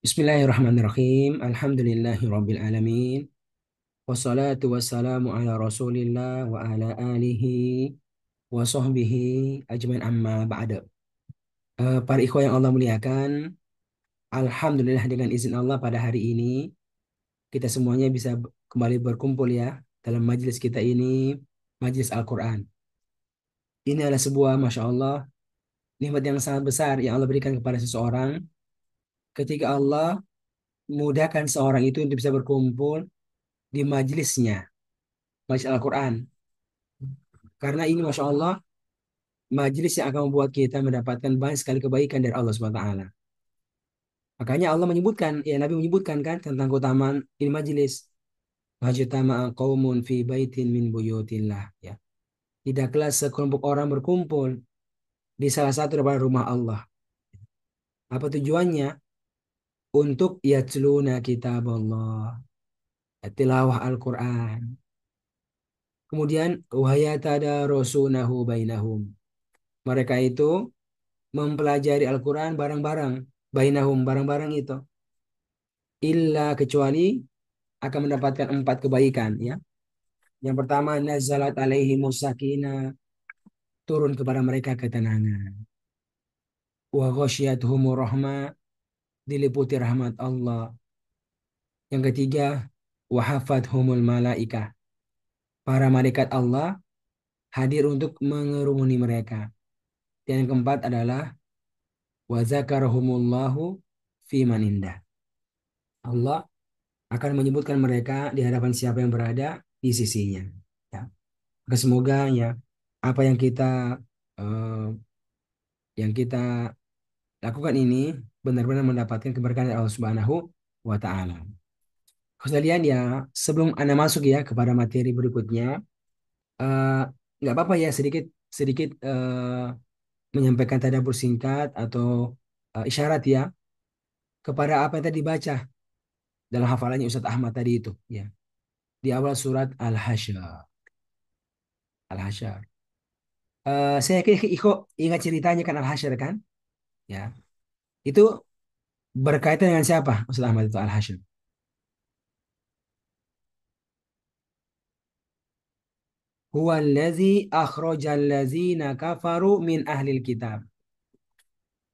Bismillahirrahmanirrahim. Alhamdulillahirabbil alamin. Wassalatu wassalamu ala Rasulillah wa ala alihi wa sahbihi ajmain amma ba'da. Para ikhwah yang Allah muliakan, alhamdulillah dengan izin Allah pada hari ini kita semuanya bisa kembali berkumpul ya dalam majelis kita ini, majelis Al-Qur'an. Ini adalah sebuah Masya Allah nikmat yang sangat besar yang Allah berikan kepada seseorang ketika Allah mudahkan seorang itu untuk bisa berkumpul di majelisnya, majelis Al-Quran. Karena ini Masya Allah, majelis yang akan membuat kita mendapatkan banyak sekali kebaikan dari Allah Subhanahu wa Ta'ala. Makanya Allah menyebutkan, ya Nabi menyebutkan kan tentang keutamaan ini majelis. Majtama'a qaumun fi baitin min buyutillah. Ya. Tidaklah sekelompok orang berkumpul di salah satu daripada rumah Allah. Apa tujuannya? Untuk yatluna kitab Allah. Tilawah Al-Quran. Kemudian, wayatadarosunahu bainahum. Mereka itu mempelajari Al-Quran bareng-bareng. Bainahum, bareng-bareng itu. Illa kecuali akan mendapatkan empat kebaikan ya. Yang pertama, nazalat alaihi sakinah, turun kepada mereka ketenangan. Wa ghasyiyatuhumur rahmah, diliputi rahmat Allah. Yang ketiga, wa hafathumul malaikah, para malaikat Allah hadir untuk mengerumuni mereka. Dan yang keempat adalah wa zakarahumullahu fi man indah. Allah akan menyebutkan mereka di hadapan siapa yang berada di sisinya. Ya. Maka semoga ya apa eh, yang kita lakukan ini benar-benar mendapatkan keberkahan dari Allah Subhanahu wa taala. Kemudian ya sebelum Anda masuk ya kepada materi berikutnya, eh, nggak apa-apa ya sedikit sedikit menyampaikan tadabbur singkat atau isyarat ya kepada apa yang tadi dibaca dalam hafalannya Ustadz Ahmad tadi itu ya di awal surat Al-Hasyr. Al-Hasyr. Saya Iko ingat ceritanya kan Al-Hasyr kan? Ya. Itu berkaitan dengan siapa? Ustaz Ahmad itu Al-Hasyr. Huwa allazi akhrajal ladzina kafaru min ahlil kitab.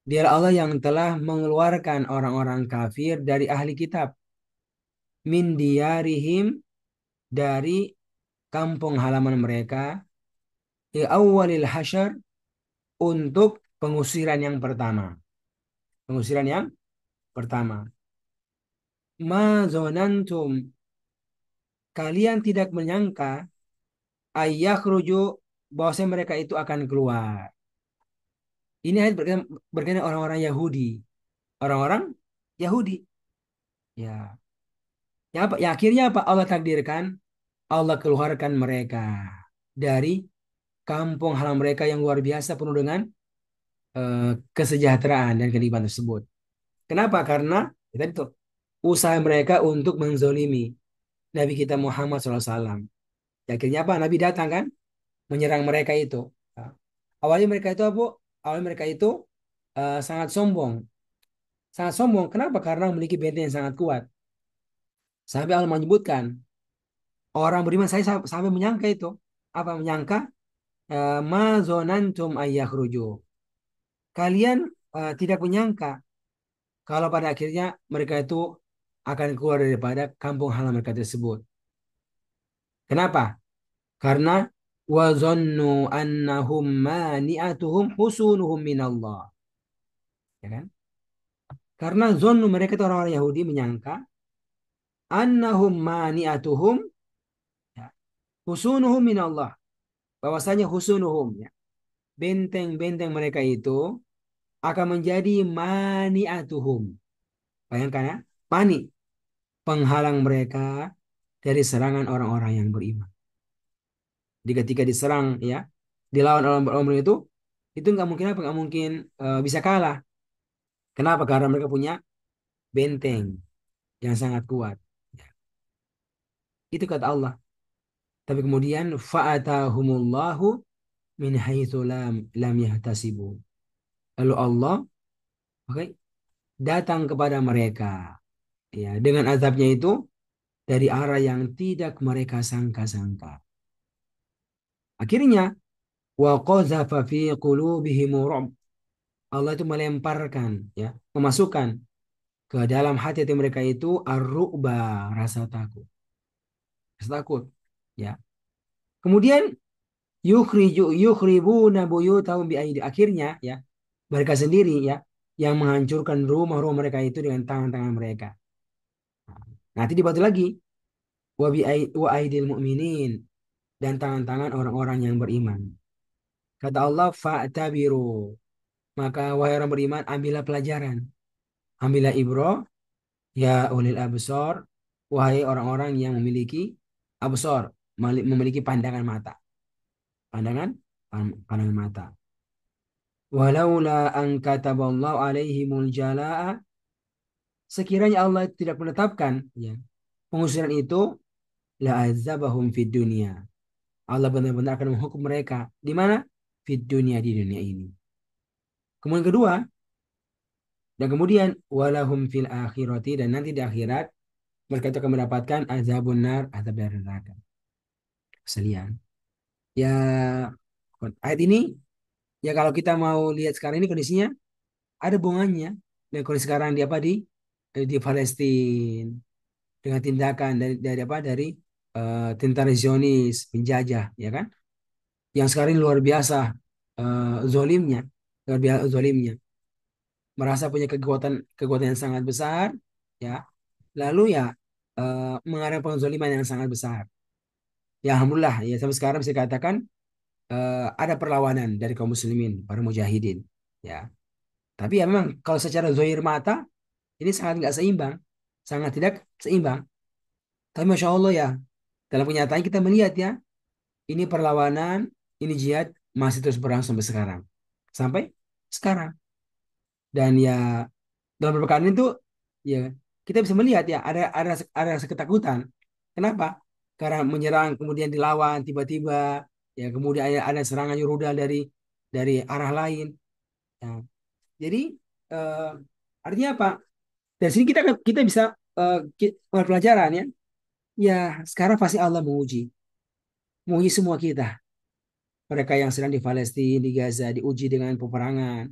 Dialah Allah yang telah mengeluarkan orang-orang kafir dari ahli kitab. Min diyarihim, dari kampung halaman mereka. Di awalil hasyar, untuk pengusiran yang pertama. Pengusiran yang pertama. Ma zonantum, kalian tidak menyangka ayyakhruju, bahwasanya mereka itu akan keluar. Ini ayat berkaitan orang-orang Yahudi. Orang-orang Yahudi. Ya. Ya, apa? Ya akhirnya apa? Allah takdirkan. Allah keluarkan mereka dari kampung halaman mereka yang luar biasa penuh dengan eh, kesejahteraan dan kehidupan tersebut. Kenapa? Karena kita itu usaha mereka untuk menzolimi Nabi kita Muhammad SAW. Ya, akhirnya apa? Nabi datang kan menyerang mereka itu. Ya. Awalnya mereka itu apa? Awalnya mereka itu sangat sombong. Sangat sombong. Kenapa? Karena memiliki benteng yang sangat kuat. Sampai Allah menyebutkan orang beriman saya sampai menyangka itu. Apa menyangka? Ma zonantum ayyakhruju. Kalian tidak menyangka kalau pada akhirnya mereka itu akan keluar daripada kampung halaman mereka tersebut. Kenapa? Karena wazannu annahum mani'atuhum husunuhum minallah. Ya kan? Karena zonnu, mereka itu orang-orang Yahudi menyangka annahum mani'atuhum, ya, husunuhum minallah. Bahwasanya husunuhum, ya, benteng-benteng mereka itu akan menjadi mani'atuhum. Bayangkan ya, mani, penghalang mereka dari serangan orang-orang yang beriman. Jadi ketika diserang ya, dilawan orang-orang itu nggak mungkin apa, nggak mungkin bisa kalah. Kenapa? Karena mereka punya benteng yang sangat kuat. Ya, itu kata Allah. Tapi kemudian fa'atahumullahu min haitsu lam yahtasibu. Lalu Allah, oke, datang kepada mereka, ya, dengan azabnya itu dari arah yang tidak mereka sangka-sangka. Akhirnya wa qadzafa fi qulubihim ru'b. Allah itu melemparkan, ya, memasukkan ke dalam hati mereka itu ar-ru'ba, rasa takut, rasa takut, ya. Kemudian yukhribuna buyutahum biaidi. Akhirnya, ya, mereka sendiri, ya, yang menghancurkan rumah-rumah mereka itu dengan tangan-tangan mereka. Nanti dibantu lagi wa aidil mu'minin, dan tangan-tangan orang-orang yang beriman. Kata Allah, fa'tabiru. Maka wahai orang beriman, ambillah pelajaran, ambillah ibrah, ya ulil absor, wahai orang-orang yang memiliki absor, memiliki pandangan mata, pandangan pandangan mata. Walaula an kataballahu alaihimul jalaa, sekiranya Allah tidak menetapkan, ya, pengusiran itu, la azabahum fid dunya. Allah benar-benar akan menghukum mereka di mana? Fid dunya, di dunia ini. Kemudian kedua, dan kemudian walahum fil akhirati, dan nanti di akhirat mereka itu akan mendapatkan azabun nar, azab dari neraka. Keselian. Ya, ayat ini, ya, kalau kita mau lihat sekarang ini kondisinya ada bunganya. Dan kondisi sekarang di apa, di Palestina, dengan tindakan dari apa, dari tentara Zionis penjajah, ya kan, yang sekarang ini luar biasa, zolimnya, luar biasa zolimnya, merasa punya kekuatan kekuatan yang sangat besar, ya, lalu ya, mengarang penzoliman yang sangat besar. Ya alhamdulillah, ya, sampai sekarang bisa katakan ada perlawanan dari kaum muslimin, para mujahidin, ya. Tapi ya memang kalau secara zahir mata ini sangat nggak seimbang, sangat tidak seimbang. Tapi masya Allah, ya, dalam kenyataan kita melihat, ya, ini perlawanan, ini jihad masih terus berlangsung sampai sekarang, sampai sekarang. Dan ya, dalam beberapa kali itu, ya, kita bisa melihat, ya, ada rasa ketakutan. Kenapa? Karena menyerang kemudian dilawan tiba-tiba, ya, kemudian ada serangan rudal dari arah lain. Ya. Jadi eh, artinya apa? Dari sini kita bisa mengambil pelajaran, ya. Ya, sekarang pasti Allah menguji semua kita. Mereka yang sedang di Palestina, di Gaza, diuji dengan peperangan,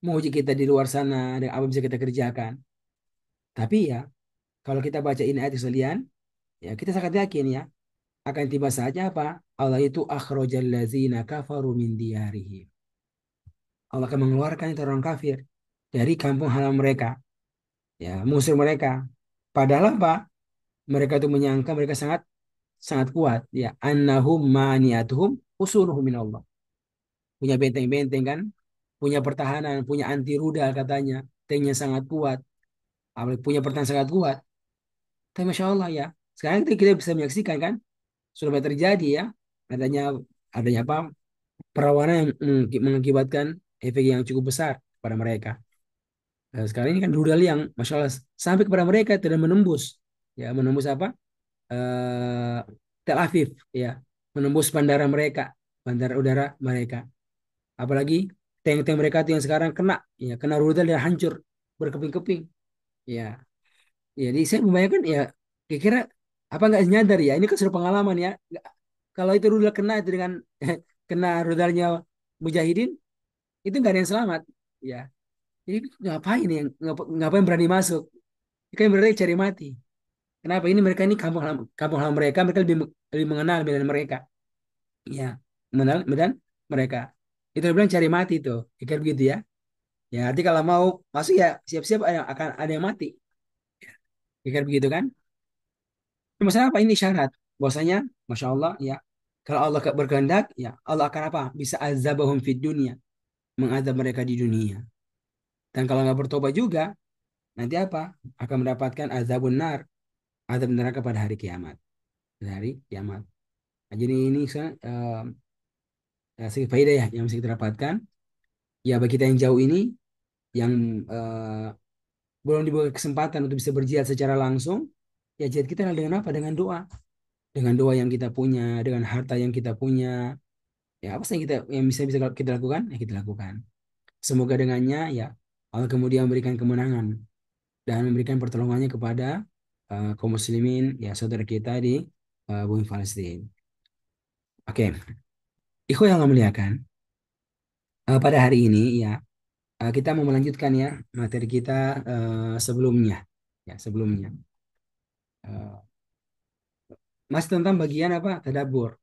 menguji kita di luar sana dengan apa yang bisa kita kerjakan. Tapi ya, kalau kita baca ini ayat sekalian, ya, kita sangat yakin, ya, akan tiba saja apa? Allah itu akhrajal ladzina kafaru min diyarihim. Allah akan mengeluarkan itu orang kafir dari kampung halaman mereka, ya, musuh mereka. Padahal apa? Mereka itu menyangka mereka sangat sangat kuat, ya, annahum maniatuhum usuluhum min Allah. Punya benteng-benteng kan, punya pertahanan, punya anti rudal katanya, tanknya sangat kuat, punya pertahanan sangat kuat. Tapi masya Allah, ya, sekarang kita bisa menyaksikan kan, sudah banyak terjadi, ya, adanya adanya apa, perlawanan yang mengakibatkan efek yang cukup besar pada mereka. Sekarang ini kan rudal yang masya Allah sampai kepada mereka tidak menembus, ya, menembus apa, eh, Tel Aviv, ya, menembus bandara mereka, bandara udara mereka. Apalagi tank-tank mereka tuh yang sekarang kena, ya, kena rudal dan hancur berkeping-keping, ya. Jadi saya membayangkan, ya, kira-kira apa nggak nyadar, ya, ini kan sudah pengalaman, ya. Kalau itu rudal kena itu dengan kena rudalnya mujahidin, itu nggak ada yang selamat, ya. Jadi ngapain yang ngapain berani masuk? Ini kan berarti cari mati. Kenapa ini mereka ini kampung halaman mereka, mereka lebih mengenal medan mereka, ya, mengenal medan mereka. Itu dia bilang cari mati tuh, kayak begitu, ya. Ya, arti kalau mau masuk, ya, siap-siap akan ada yang mati. Kayak begitu kan? Masalah apa ini syarat? Bahwasanya, masya Allah, ya, kalau Allah berkehendak, ya, Allah akan apa? Bisa azabahum fid dunia, mengazab mereka di dunia. Dan kalau nggak bertobat juga, nanti apa? Akan mendapatkan azabun nar, azab neraka pada hari kiamat. Pada hari kiamat. Nah, jadi ini sedikit faedah, ya, yang bisa kita dapatkan. Ya, bagi kita yang jauh ini, yang belum diberi kesempatan untuk bisa berjihad secara langsung, ya, jihad kita adalah dengan apa? Dengan doa. Dengan doa yang kita punya, dengan harta yang kita punya, ya, apa sih yang bisa bisa kita lakukan, ya, kita lakukan. Semoga dengannya, ya, Allah kemudian memberikan kemenangan dan memberikan pertolongannya kepada kaum muslimin, ya saudara kita di bumi Palestina. Oke, ikhwan yang memuliakan, pada hari ini ya kita mau melanjutkan ya materi kita sebelumnya. Ya, sebelumnya. Eh, Masih tentang bagian apa? Tadabbur.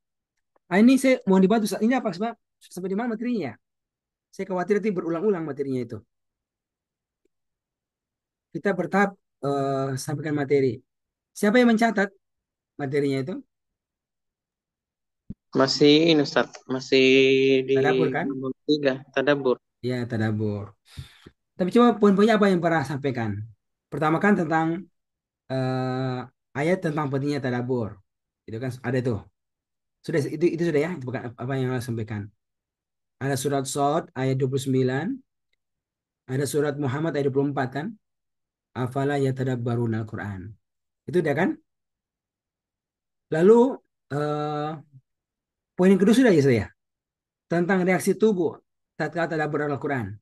Ah, ini saya mohon dibantu. Ini apa sebab sampai di mana materinya ya? Saya khawatir nanti berulang-ulang materinya itu. Kita bertahap sampaikan materi. Siapa yang mencatat materinya itu? Masih ini Ustaz, masih di Tadabbur kan? nomor 3, tadabbur. Ya, tadabbur. Tapi coba poin-poinnya apa yang pernah sampaikan? Pertama kan tentang ayat tentang pentingnya tadabbur. Itu kan ada tuh. Sudah itu sudah ya, itu bukan apa yang saya sampaikan. Ada surat Shad ayat 29, ada surat Muhammad ayat 24 kan? Afala yatadabbaruna al-Qur'an. Itu udah kan? Lalu eh, poin yang kedua sudah ya saya tentang reaksi tubuh tatkala tadabbur Al-Qur'an.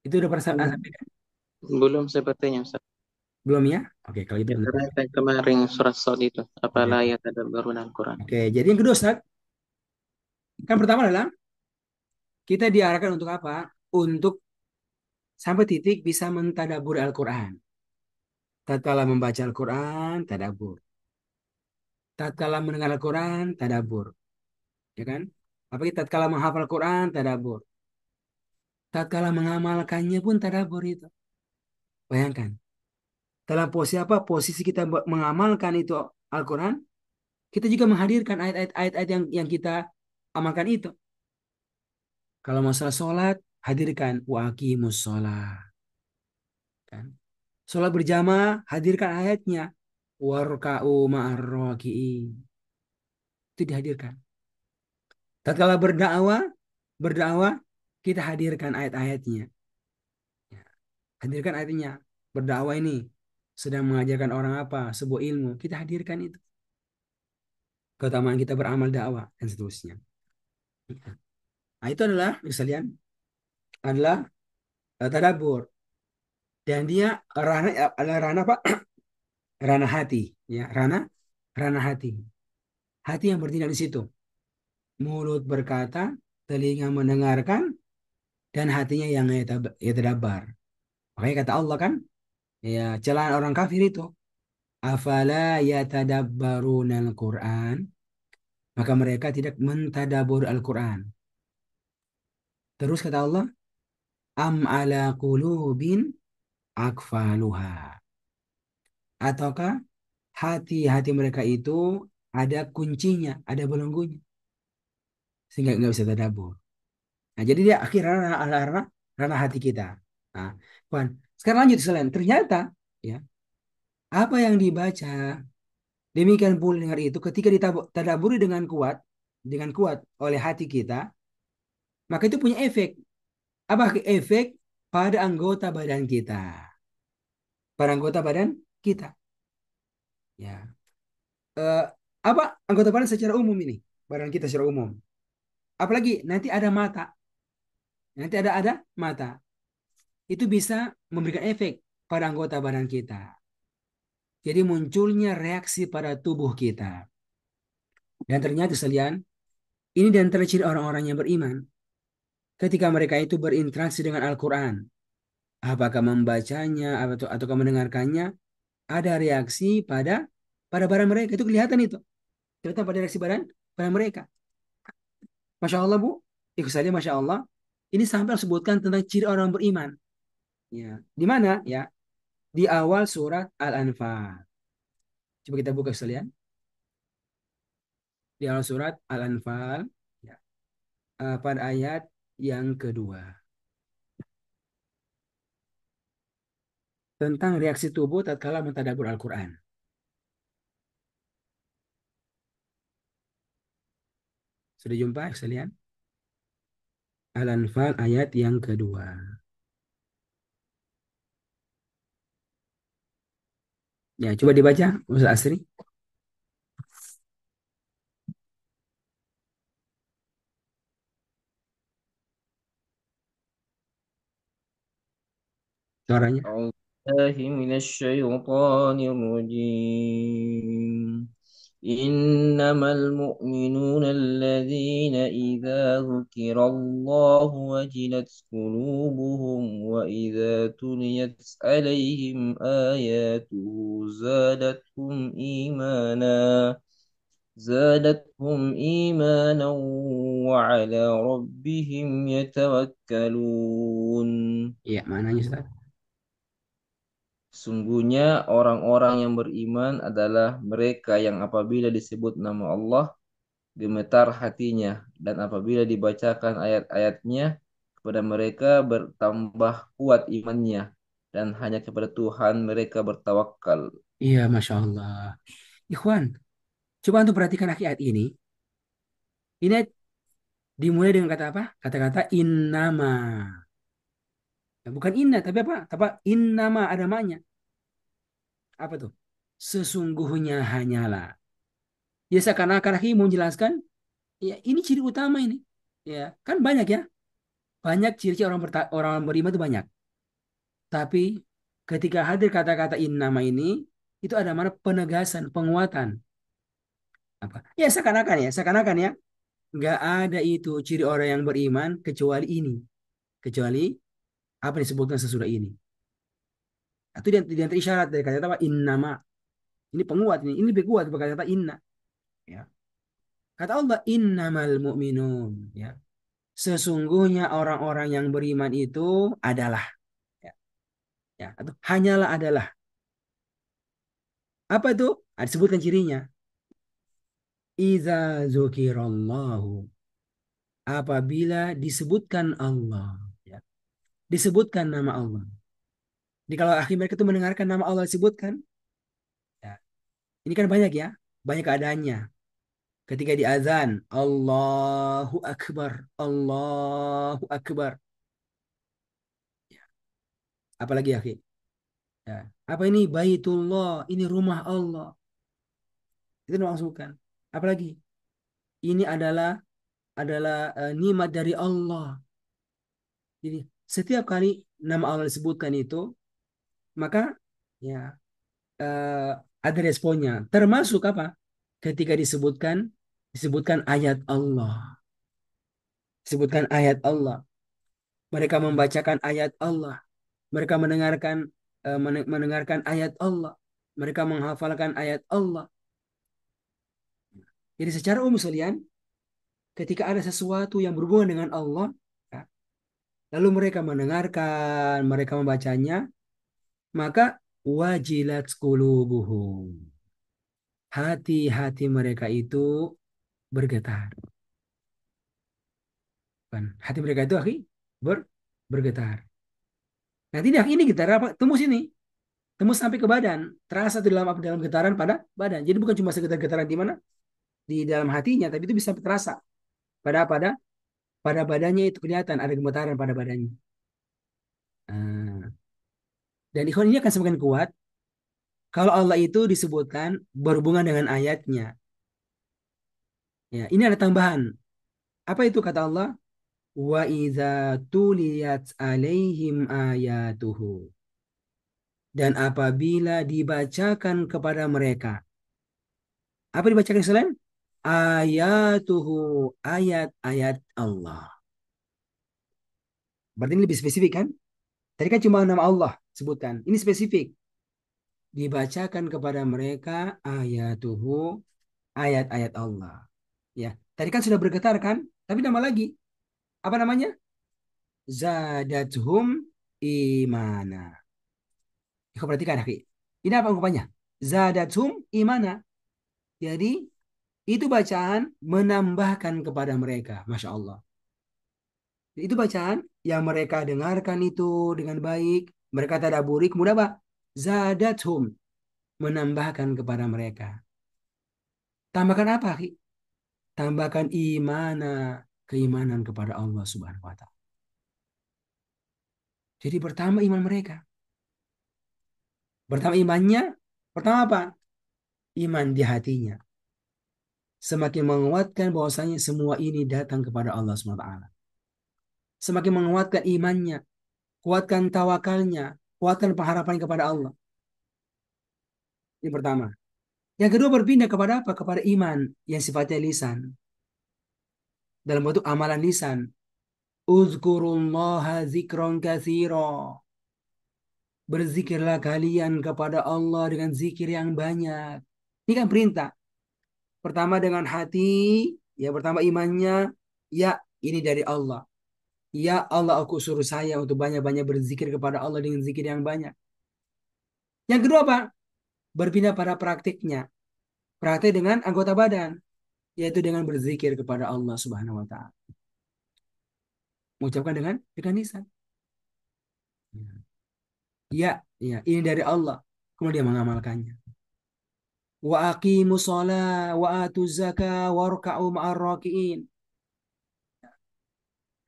Itu udah pernah saya Hmm, sampaikan. Belum sepertinya Ustaz. Belum ya? Oke, kalau itu Ya, bentar. karena yang kemarin surat Shad itu, Oke, apalah oke. ya tadabbarun Al-Quran. Oke, jadi yang kedua Ustaz, kan pertama adalah kita diarahkan untuk apa? Untuk sampai titik bisa mentadabbur Al-Qur'an. Tatkala membaca Al-Quran, tadabbur. Tatkala mendengar Al-Quran, tadabbur. Ya kan? Apalagi tatkala menghafal Al-Quran, tadabbur. Tatkala mengamalkannya pun tadabbur itu. Bayangkan. Dalam posisi apa? Posisi kita mengamalkan itu Al-Quran, kita juga menghadirkan ayat-ayat yang kita amalkan itu. Kalau masalah sholat, hadirkan wa aqimus sholat. Kan? Sholat berjamaah, hadirkan ayatnya. Warka'u ma'ar raki'in. Itu dihadirkan. Tatkala berdakwah kita hadirkan ayat-ayatnya. Ya, hadirkan ayatnya. Berdakwah ini sedang mengajarkan orang apa, sebuah ilmu, kita hadirkan itu. Keutamaan kita beramal dakwah dan seterusnya. Nah, itu adalah misalnya adalah tadabbur dan dia ranah adalah ranah apa? Ranah hati, ya, ranah hati. Hati yang bertindak di situ. Mulut berkata, telinga mendengarkan dan hatinya yang yatadabar. Makanya kata Allah kan, ya, celaan orang kafir itu. Afala yatadabbaruna al-Quran. Maka mereka tidak mentadabur Al-Quran. Terus kata Allah, am ala qulubin akfaluha. Ataukah hati-hati mereka itu ada kuncinya, ada belenggunya. Sehingga nggak bisa tadabur. Nah, jadi dia akhirnya ranah hati kita. Nah, Puan, sekarang lanjut selain. Ternyata, ya, apa yang dibaca, demikian pula dengar itu ketika ditadaburi dengan kuat oleh hati kita, maka itu punya efek. Apa efek pada anggota badan kita? Pada anggota badan kita. Ya. Eh, Apa anggota badan secara umum ini? Badan kita secara umum. Apalagi nanti ada mata. Nanti ada mata. Itu bisa memberikan efek pada anggota badan kita. Jadi munculnya reaksi pada tubuh kita. Dan ternyata sekalian, ini di antara ciri orang-orang yang beriman. Ketika mereka itu berinteraksi dengan Al-Quran. Apakah membacanya ataukah mendengarkannya, ada reaksi pada badan mereka. Itu kelihatan itu. Kelihatan pada reaksi badan mereka. Masya Allah Bu, ikut saja Masya Allah. Ini sampai sebutkan tentang ciri orang beriman. Ya, di mana ya? Di awal surat Al-Anfal. Coba kita buka sekalian. Di awal surat Al-Anfal, ya, pada ayat yang kedua. Tentang reaksi tubuh tatkala mentadabbur Al-Quran. Sudah jumpa sekalian? Al-Anfal ayat yang kedua. Ya, coba dibaca, Ustaz Asri. suaranya. أعوذ بالله من الشيطان الرجيم. إنما المؤمنون الذين إذا ذكر الله وجلت قلوبهم وإذا تليت عليهم آياته زادتهم إيمانا وعلى ربهم يتوكلون. Iya, mananya Ustaz? Sungguhnya orang-orang yang beriman adalah mereka yang apabila disebut nama Allah gemetar hatinya, dan apabila dibacakan ayat-ayatnya kepada mereka bertambah kuat imannya, dan hanya kepada Tuhan mereka bertawakal. Iya, Masya Allah. Ikhwan, coba untuk perhatikan ayat ini. Ini dimulai dengan kata apa? Kata-kata innama. Ya, bukan inna, tapi apa? Apa? Innama ada maknya. Apa tuh? Sesungguhnya hanyalah. Ya seakan-akan akhir mau menjelaskan, ya ini ciri utama ini. Ya, kan banyak ya. Banyak ciri-ciri orang beriman itu banyak. Tapi ketika hadir kata-kata innama ini, itu ada mana penegasan, penguatan. Apa? Ya seakan-akan ya, nggak ada itu ciri orang yang beriman kecuali ini, kecuali apa yang disebutkan sesudah ini. Itu di antara isyarat dari kata apa innama. Ini penguat ini lebih kuat daripada kata inna. Ya. Kata Allah innamal mu'minun. Ya. Sesungguhnya orang-orang yang beriman itu adalah. Ya. Ya. Atau hanyalah adalah. Apa itu? Ah, disebutkan cirinya. Iza zukirallahu. Apabila disebutkan Allah. Ya. Disebutkan nama Allah. Jadi kalau akhir mereka itu mendengarkan nama Allah disebutkan. Ya. Ini kan banyak ya. Banyak keadaannya. Ketika di azan, Allahu Akbar, Allahu Akbar. Apalagi akhir. Ya. Apa ini? Baitullah, ini rumah Allah. Itu dimaksudkan. Apalagi? Ini adalah nikmat dari Allah. Jadi setiap kali nama Allah disebutkan itu, maka ya eh, ada responnya. Termasuk apa? Ketika disebutkan ayat Allah, disebutkan ayat Allah. Mereka membacakan ayat Allah. Mereka mendengarkan ayat Allah. Mereka menghafalkan ayat Allah. Jadi secara umum sekalian, ketika ada sesuatu yang berhubungan dengan Allah, ya, lalu mereka mendengarkan, mereka membacanya, maka wajilat qulubuhum. Hati-hati mereka itu bergetar. Kan? Hati mereka itu bergetar. Nanti ini kita tembus ini. Tembus sampai ke badan. Terasa di dalam getaran pada badan. Jadi bukan cuma sekedar getaran di mana? Di dalam hatinya, tapi itu bisa terasa pada pada pada badannya itu kelihatan ada gemetaran pada badannya. Nah, dan ikhwan ini akan semakin kuat kalau Allah itu disebutkan berhubungan dengan ayatnya. Ya, ini ada tambahan. Apa itu kata Allah? Wa idza tuliyat alaihim ayatuhu. Dan apabila dibacakan kepada mereka. Apa dibacakan selain? Ayatuhu, ayat-ayat Allah. Berarti ini lebih spesifik kan? Tadi kan cuma nama Allah sebutkan. Ini spesifik. Dibacakan kepada mereka ayatuhu, ayat-ayat Allah. Ya, tadi kan sudah bergetar kan? Tapi nama lagi. Apa namanya? Zadathum imana. Kau perhatikan, akhi. Ini apa ungkapannya? Zadathum imana. Jadi, itu bacaan menambahkan kepada mereka. Masya Allah. Itu bacaan yang mereka dengarkan itu dengan baik. Mereka tadaburi. Kemudian apa? Zadathum. Menambahkan kepada mereka. Tambahkan apa, akhi? Tambahkan imana, keimanan kepada Allah Subhanahu wa taala. Jadi pertama iman mereka. Pertama imannya, pertama apa? Iman di hatinya. Semakin menguatkan bahwasanya semua ini datang kepada Allah Subhanahu wa taala. Semakin menguatkan imannya, kuatkan tawakalnya, Kuatkan pengharapan kepada Allah. Ini pertama. Yang kedua berpindah kepada apa? Kepada iman yang sifatnya lisan. Dalam bentuk amalan lisan. Uzkurullaha zikron katsira. Berzikirlah kalian kepada Allah dengan zikir yang banyak. Ini kan perintah. Pertama dengan hati, ya pertama imannya, ya ini dari Allah. Ya Allah aku suruh saya untuk banyak-banyak berzikir kepada Allah dengan zikir yang banyak. Yang kedua apa? Berpindah pada praktiknya. Praktik dengan anggota badan, yaitu dengan berzikir kepada Allah Subhanahu wa taala. Mengucapkan dengan lisan. Ya, ya, ini dari Allah. Kemudian dia mengamalkannya. Wa aqimus shalah wa atuz zakah warka'u ma'ar raki'in.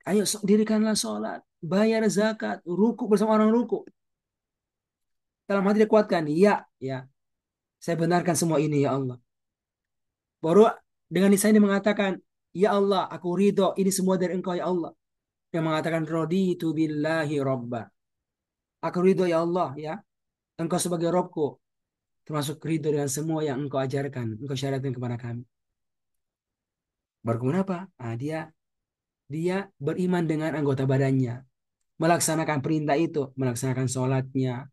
Ayo dirikanlah sholat, bayar zakat, ruku bersama orang ruku. Dalam hati dia kuatkan, ya, ya, saya benarkan semua ini ya Allah. Baru dengan lisan dia mengatakan, ya Allah, aku ridho, ini semua dari Engkau ya Allah. Yang mengatakan raditu billahi robba. Aku ridho ya Allah ya, Engkau sebagai Robku, termasuk ridho dengan semua yang Engkau ajarkan, Engkau syariatkan kepada kami. Baru kemudian apa? Ah, dia beriman dengan anggota badannya, melaksanakan perintah itu, melaksanakan sholatnya,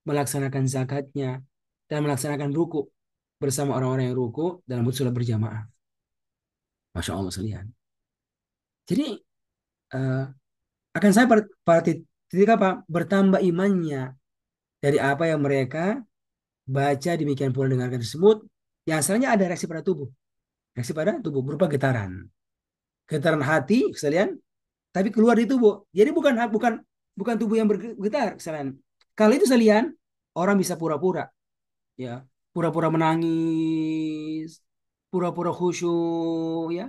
melaksanakan zakatnya, dan melaksanakan ruku bersama orang-orang yang ruku dalam sholat berjamaah. Masya Allah sekalian. Jadi eh, akan saya pada titik apa? Bertambah imannya dari apa yang mereka baca demikian pula dengarkan tersebut. Yang asalnya ada reaksi pada tubuh, reaksi pada tubuh berupa getaran, getaran hati sekalian, tapi keluar di tubuh. Jadi bukan bukan bukan tubuh yang bergetar sekalian. Kalau itu sekalian, orang bisa pura-pura, ya, pura-pura menangis, pura-pura khusyuk, ya.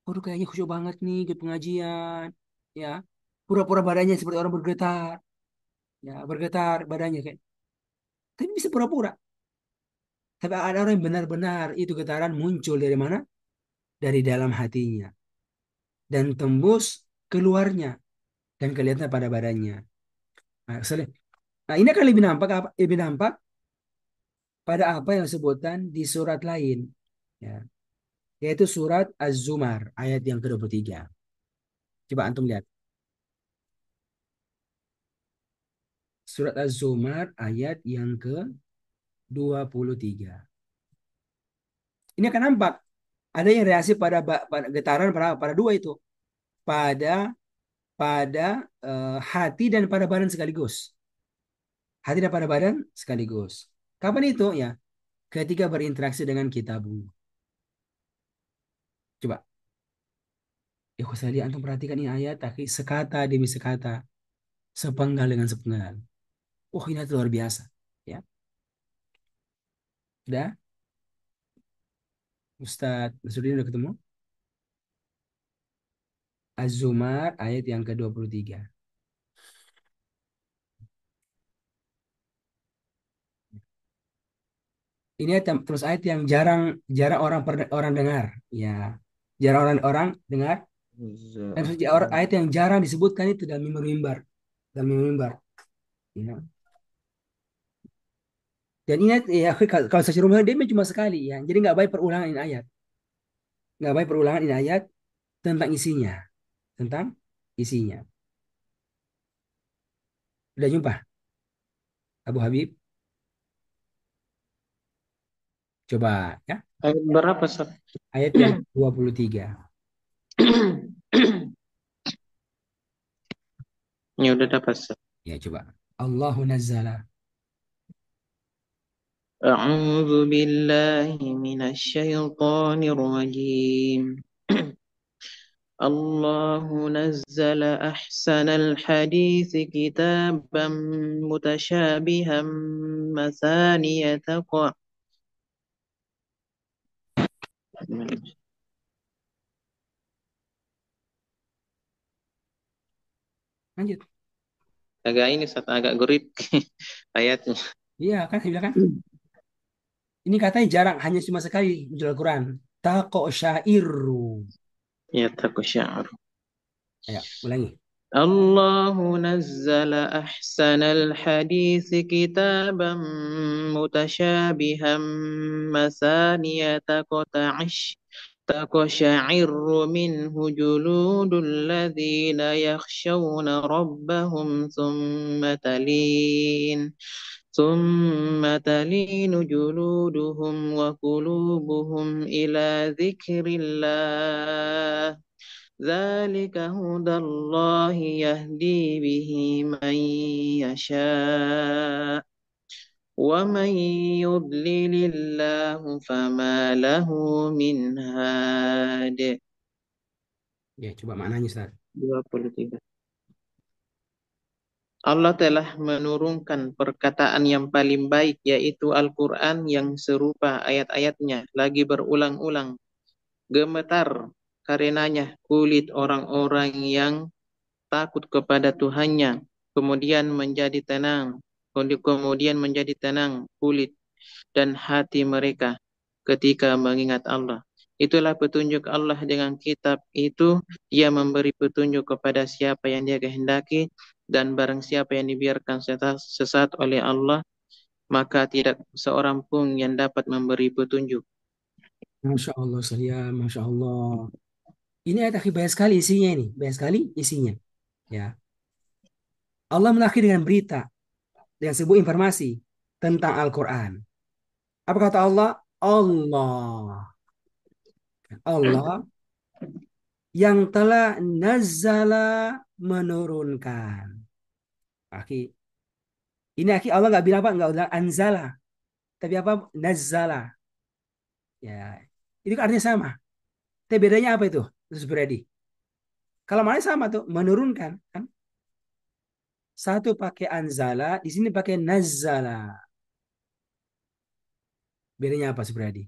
Waduh kayaknya khusyuk banget nih ikut pengajian, ya. Pura-pura badannya seperti orang bergetar, ya, bergetar badannya kayak. Tapi bisa pura-pura. Tapi ada orang yang benar-benar itu getaran muncul dari mana? Dari dalam hatinya dan tembus keluarnya dan kelihatan pada badannya. Nah, nah, ini akan lebih nampak apa? Lebih nampak pada apa yang disebutkan di surat lain, ya, yaitu surat Az-Zumar ayat yang ke-23. Coba antum lihat. Surat Az-Zumar ayat yang ke-23. Ini akan nampak ada yang reaksi pada getaran pada dua itu, pada pada hati dan pada badan sekaligus. Hati dan pada badan sekaligus. Kapan itu ya? Ketika berinteraksi dengan kitabmu. Coba, ya saya lihat antum perhatikan ini ayat, tapi sekata demi sekata, sepenggal dengan sepenggal. Wah, ini luar biasa. Ya, sudah, Ustadz Nasruddin udah ketemu? Az-Zumar ayat yang ke-23. Ini terus ayat yang jarang jarang orang dengar, ya. Jarang orang dengar. Dan ayat yang jarang disebutkan itu dalam mimbar-mimbar, dalam mimbar. Ya. Dan ini ya kalau secara umum dia cuma sekali ya. Jadi nggak baik perulangan ini ayat. Nggak baik perulangan ini ayat tentang isinya, tentang isinya. Udah jumpa Abu Habib? Coba ya. Ayat berapa, Ustaz? Ayat yang 23. Ya udah dapat, Ustaz. Ya coba. Allahu nazzala. أعوذ بالله من الشيطان الرجيم الله نزل أحسن الحديث كتابا متشابها مثانية Lanjut. agak ini Ustaz, agak gurit ayatnya. Iya kan saya bilang kan. Ini katanya jarang, hanya cuma sekali muncul Al-Quran. Taqo syairu. Ya takusya'r. Ayo, ulangi. الله نزل أحسن الحديث كتابا متشابها مثانية تقشعر منه جلود الذين يخشون ربهم ثم تلين جلودهم وقلوبهم إلى ذكر الله ذلك هدى الله يهدي به من يشاء ومن يضلل الله فما له من هاد. Ya, coba maknanya Ustaz. 23. Allah telah menurunkan perkataan yang paling baik yaitu Al-Quran yang serupa ayat-ayatnya lagi berulang-ulang. Gemetar karenanya kulit orang-orang yang takut kepada Tuhannya, kemudian menjadi tenang kulit dan hati mereka ketika mengingat Allah. Itulah petunjuk Allah dengan kitab itu, Dia memberi petunjuk kepada siapa yang Dia kehendaki, dan barang siapa yang dibiarkan sesat oleh Allah, maka tidak seorang pun yang dapat memberi petunjuk. Masya Allah, Ustaz. Ya, Masya Allah. Ini ayat akhir banyak sekali isinya ini. Banyak sekali isinya. Ya. Allah mengakhiri dengan berita, dengan sebuah informasi tentang Al-Quran. Apa kata Allah? Allah yang telah nazzala menurunkan. Aki, ini aki Allah nggak bilang apa? Nggak bilang anzala, tapi apa? Nazzala. Ya, itu kan artinya sama. Tapi bedanya apa itu? Terus berarti. Kalau mana sama tuh, menurunkan kan? Satu pakai anzala, di sini pakai nazzala. Bedanya apa Subradi?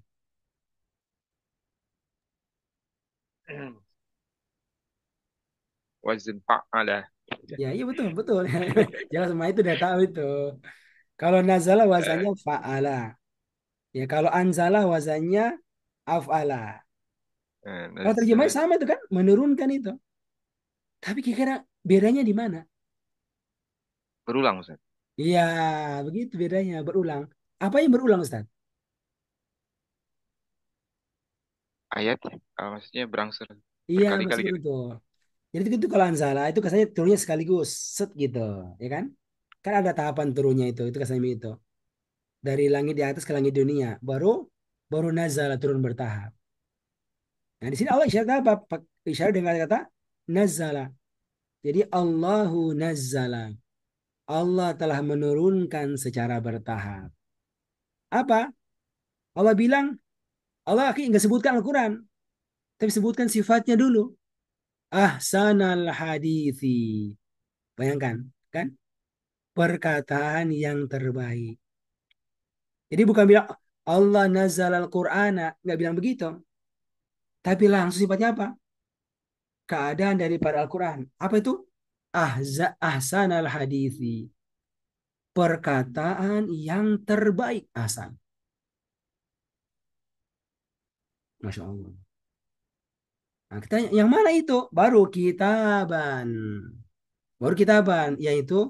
Wazn fa'ala. Ya, iya betul, betul. Jelas semua itu udah tahu itu. Kalau nazala wazannya fa'ala. Ya, kalau anzala wazannya af'ala. Kalau terjemahnya Nazzala. sama itu kan, menurunkan itu. Tapi kira-kira bedanya di mana? Berulang Ustaz. Iya, begitu bedanya, berulang. Apa yang berulang, Ustaz? Ayat, maksudnya berangsur Iya, berkali-kali seperti gitu. itu. Jadi itu kalau anzala itu kesannya turunnya sekaligus, set gitu, ya kan? Kan ada tahapan turunnya itu kesannya itu. Dari langit di atas ke langit dunia, baru baru nazala turun bertahap. Nah, di sini Allah isyarat apa? Isyarat dengan kata nazala. Jadi Allahu nazzala. Allah telah menurunkan secara bertahap. Apa? Allah bilang, Allah akhirnya nggak sebutkan Al-Quran, tapi sebutkan sifatnya dulu. Ahsanal hadithi. Bayangkan, kan? Perkataan yang terbaik. Jadi bukan bilang Allah nazzal al-Qur'ana, nggak bilang begitu. Tapi langsung sifatnya apa? Keadaan daripada Al-Quran. Apa itu? Ahsanal hadithi. Perkataan yang terbaik. Ahsan. Masya Allah. Nah, kita yang mana itu? Baru kitaban. Baru kitaban, yaitu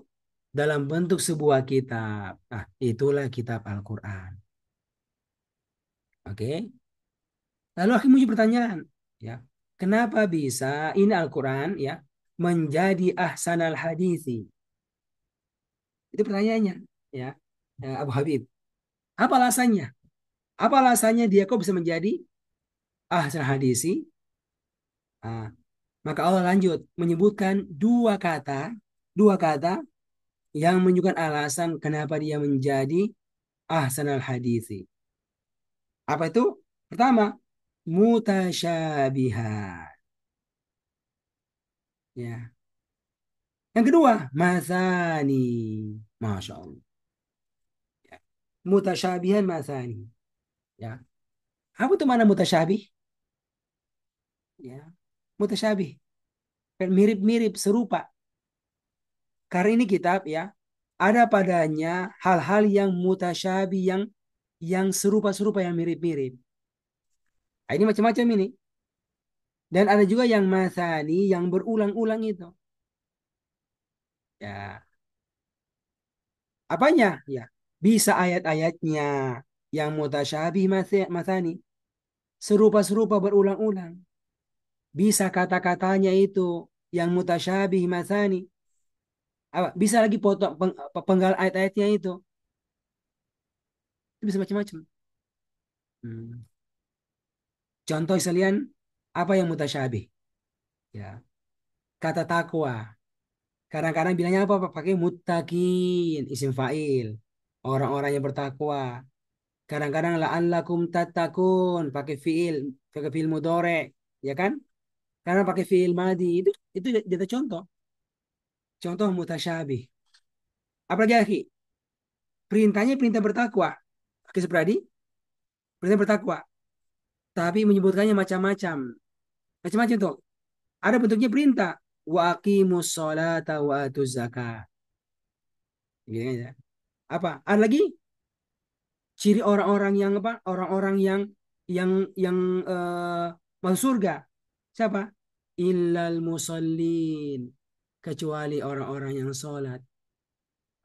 dalam bentuk sebuah kitab. Nah, itulah kitab Al-Quran. Oke. Lalu akhirnya muncul pertanyaan, ya. Kenapa bisa ini Al-Quran ya menjadi ahsanal hadithi? Itu pertanyaannya, ya. Abu Habib. Apa alasannya? Apa alasannya dia kok bisa menjadi ahsanal hadisi? Ah, maka Allah lanjut menyebutkan dua kata yang menunjukkan alasan kenapa dia menjadi ahsanal hadisi. Apa itu? Pertama, mutasyabihat. Ya. Yang kedua, masani. Masya Allah. Ya. Mutasyabihan masani. Ya. Apa itu mana mutasyabih? Ya. Mutasyabih. Kan mirip-mirip, serupa. Karena ini kitab ya, ada padanya hal-hal yang mutasyabih, yang serupa-serupa, yang mirip-mirip. Nah, ini macam-macam ini. Dan ada juga yang masani, yang berulang-ulang itu. Ya, apanya? Ya, bisa ayat-ayatnya yang mutasyabih mathani, serupa-serupa berulang-ulang. Bisa kata-katanya itu yang mutasyabih mathani. Apa? Bisa lagi potong penggal ayat-ayatnya itu. Itu bisa macam-macam. Hmm. Contoh sekalian, apa yang mutasyabih? Ya, kata takwa. Kadang-kadang bilangnya apa? Pakai muttaqin, isim fa'il. Orang-orang yang bertakwa. Kadang-kadang la'allakum tattaqun, pakai fiil mudhari, ya kan? Karena pakai fiil madi itu jadi contoh. Contoh mutasyabih. Apalagi lagi? Perintahnya perintah bertakwa. Pakai seperadi, perintah bertakwa. Tapi menyebutkannya macam-macam. Macam-macam tuh. Ada bentuknya perintah. Wa aqimus sholata wa atuz zakat. Gitu aja. Apa? Ada lagi ciri orang-orang yang apa? Orang-orang yang masuk surga. Siapa? Illal musallin. Kecuali orang-orang yang sholat.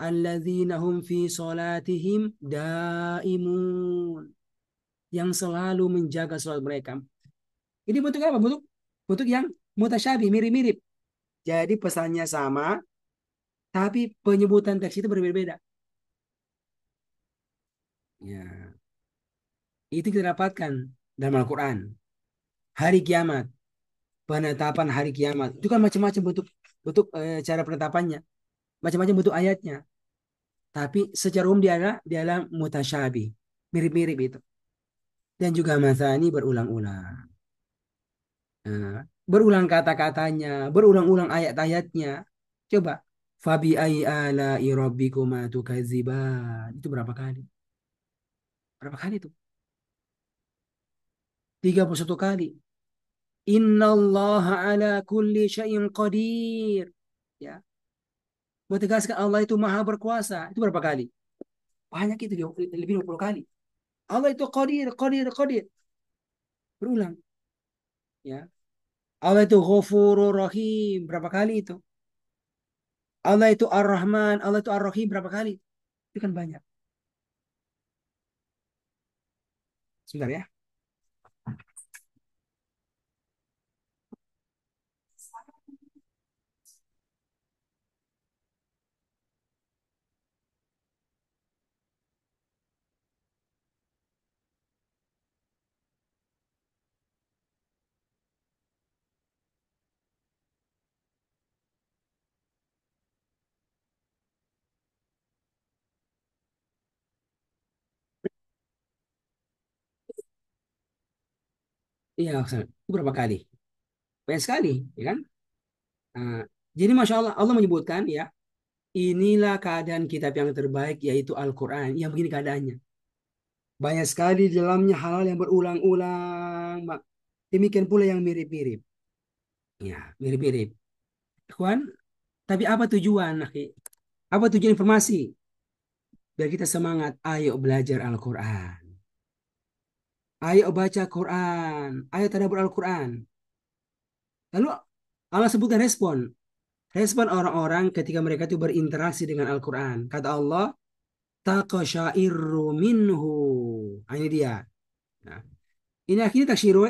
Alladzina hum fi sholatihim daimun. Yang selalu menjaga sholat mereka. Ini bentuk apa? Bentuk yang mutasyabih, mirip-mirip. Jadi pesannya sama, tapi penyebutan teks itu berbeda-beda. Ya, itu kita dapatkan dalam Al-Quran. Hari kiamat, penetapan hari kiamat. Itu kan macam-macam bentuk bentuk cara penetapannya, macam-macam bentuk ayatnya. Tapi secara umum dia adalah mutasyabih, mirip-mirip itu. Dan juga masani berulang-ulang. Nah, berulang kata-katanya, berulang-ulang ayat-ayatnya. Coba. Fabi ai ala rabbikuma tukadziban. Itu berapa kali? Berapa kali itu? 31 kali. Innallaha ala kulli syai'in qadir. Ya, menegaskan Allah itu maha berkuasa. Itu berapa kali? Banyak itu, lebih 20 kali. Allah itu qadir, qadir, qadir. Berulang. Ya. Allah itu ghafurur rahim. Berapa kali itu? Allah itu ar-Rahman, Allah itu ar-Rahim. Berapa kali? Itu kan banyak. Sebentar ya. Iya, itu berapa kali? Banyak sekali, ya kan? Nah, jadi Masya Allah, Allah menyebutkan ya, inilah keadaan kitab yang terbaik, yaitu Al-Quran. Yang begini keadaannya. Banyak sekali di dalamnya hal-hal yang berulang-ulang. Demikian pula yang mirip-mirip. Ya, mirip-mirip. Ikhwan, tapi apa tujuan, akhi? Apa tujuan informasi? Biar kita semangat, ayo belajar Al-Quran. Ayo baca Quran. Ayo tadabbur Al-Quran. Lalu Allah sebutkan respon. Respon orang-orang ketika mereka itu berinteraksi dengan Al-Quran. Kata Allah, taqsyairu minhu. Nah, ini dia. Nah, ini akhirnya taksyiru.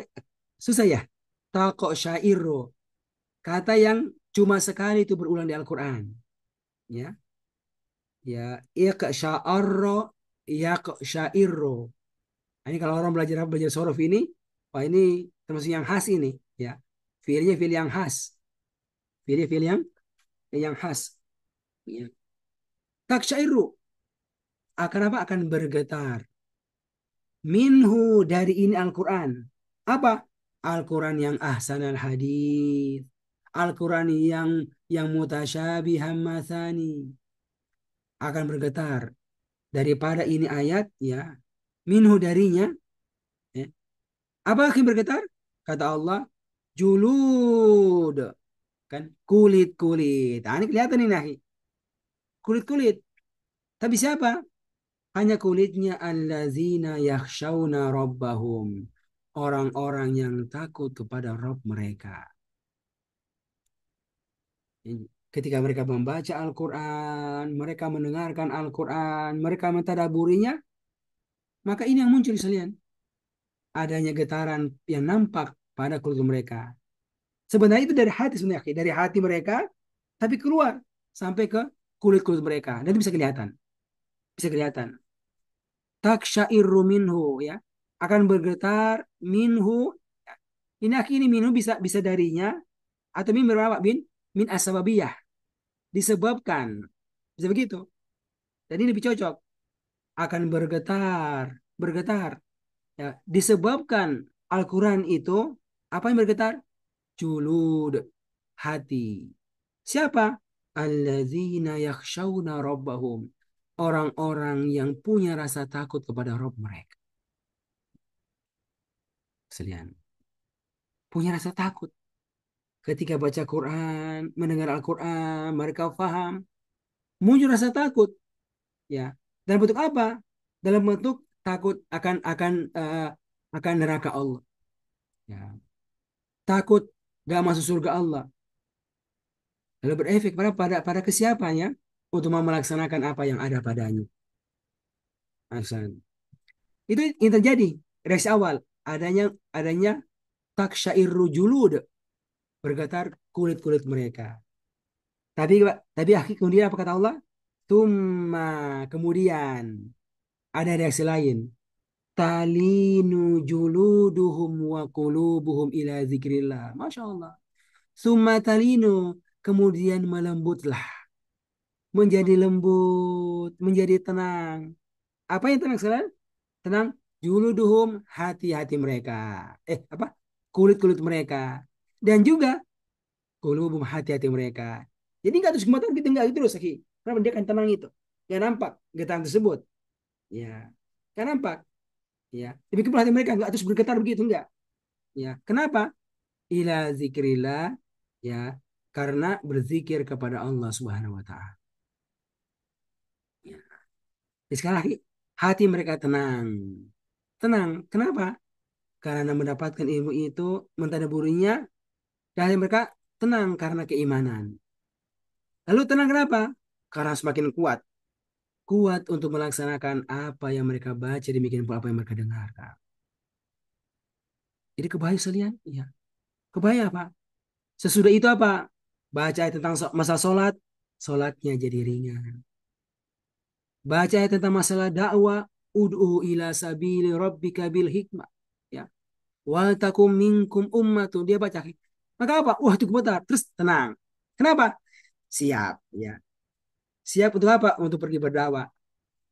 Susah ya? Taqsyairu. Kata yang cuma sekali itu berulang di Al-Quran. Ya, ya, iqsya'arra, yaqsyairu. Nah, ini kalau orang belajar sorof ini, wah ini termasuk yang khas ini. Ya, fiilnya fiil yang khas. Fiilnya fiil yang khas. Ya. Taksyairu. Akan apa? Akan bergetar. Minhu dari ini Al-Quran. Apa? Al-Quran yang ahsanal hadis. Al-Quran yang mutasyabihan mathani. Akan bergetar. Daripada ini ayat, ya. Minhu darinya. Ya. Apa akan bergetar? Kata Allah, julud. Kan? Kulit-kulit. Nah, ini kelihatan ini, Nahi. Kulit-kulit. Tapi siapa? Hanya kulitnya allazina yakhshawna rabbahum. Orang-orang yang takut kepada Rabb mereka. ketika mereka membaca Al-Quran, mereka mendengarkan Al-Quran, mereka mentadaburinya, maka ini yang muncul sekalian. Adanya getaran yang nampak pada kulit mereka. Sebenarnya itu dari hati sebenarnya, dari hati mereka, tapi keluar sampai ke kulit-kulit mereka. Dan itu bisa kelihatan. Bisa kelihatan. Taksyairu minhu, ya. Akan bergetar minhu. Ini minhu bisa bisa darinya atau min berapa bin min asbabiyah, disebabkan. Bisa begitu. Jadi lebih cocok. Akan bergetar, bergetar. Ya, disebabkan Al-Quran itu apa yang bergetar? Julud, hati. Siapa? Alladzina yakhshawna rabbahum. Orang-orang yang punya rasa takut kepada Rabb mereka. Selian. Punya rasa takut. Ketika baca Quran, mendengar Al-Quran, mereka faham. Muncul rasa takut. Ya. Dalam bentuk apa? Dalam bentuk takut akan neraka Allah. Ya. Takut gak masuk surga Allah. Lalu berefek pada kesiapannya untuk melaksanakan apa yang ada padanya. Aksan. Itu yang terjadi reaksi awal, adanya taksyairu julud, bergetar kulit-kulit mereka. Tapi akhir kemudian apa kata Allah? Tumma, kemudian ada reaksi lain. Talinu juluduhum wa qulubuhum ila zikrillah. Masya Allah. Summa talinu, kemudian melembutlah, menjadi lembut, menjadi tenang. Apa yang tenang sekarang? Tenang. Juluduhum, hati-hati mereka. Apa? Kulit-kulit mereka. Dan juga kulubum, hati-hati mereka. Jadi nggak terus gemetar gitu, nggak gitu terus. Kenapa dia akan tenang itu? Ya nampak getaran tersebut. Ya, kan nampak. Ya, lebih ke hati mereka nggak terus bergetar begitu, enggak. Ya, kenapa? Ila zikrillah, ya, karena berzikir kepada Allah Subhanahu wa taala. Ya. Jadi sekali lagi, hati mereka tenang. Tenang. Kenapa? Karena mendapatkan ilmu itu, mentadaburinya, dan hati mereka tenang karena keimanan. Lalu tenang kenapa? Karena semakin kuat. Kuat untuk melaksanakan apa yang mereka baca, demikian pula apa yang mereka dengarkan. Jadi kebaya sekalian? Iya. Kebaya apa? Sesudah itu apa? Baca tentang masalah sholat, sholatnya jadi ringan. Baca tentang masalah dakwah, ud'u ila sabili rabbika bil hikmah. Ya. Wal takum minkum ummatun. Dia baca. Maka apa? Wah itu gemetar. Terus tenang. Kenapa? Siap. Ya. Siap untuk apa? Untuk pergi berdakwah.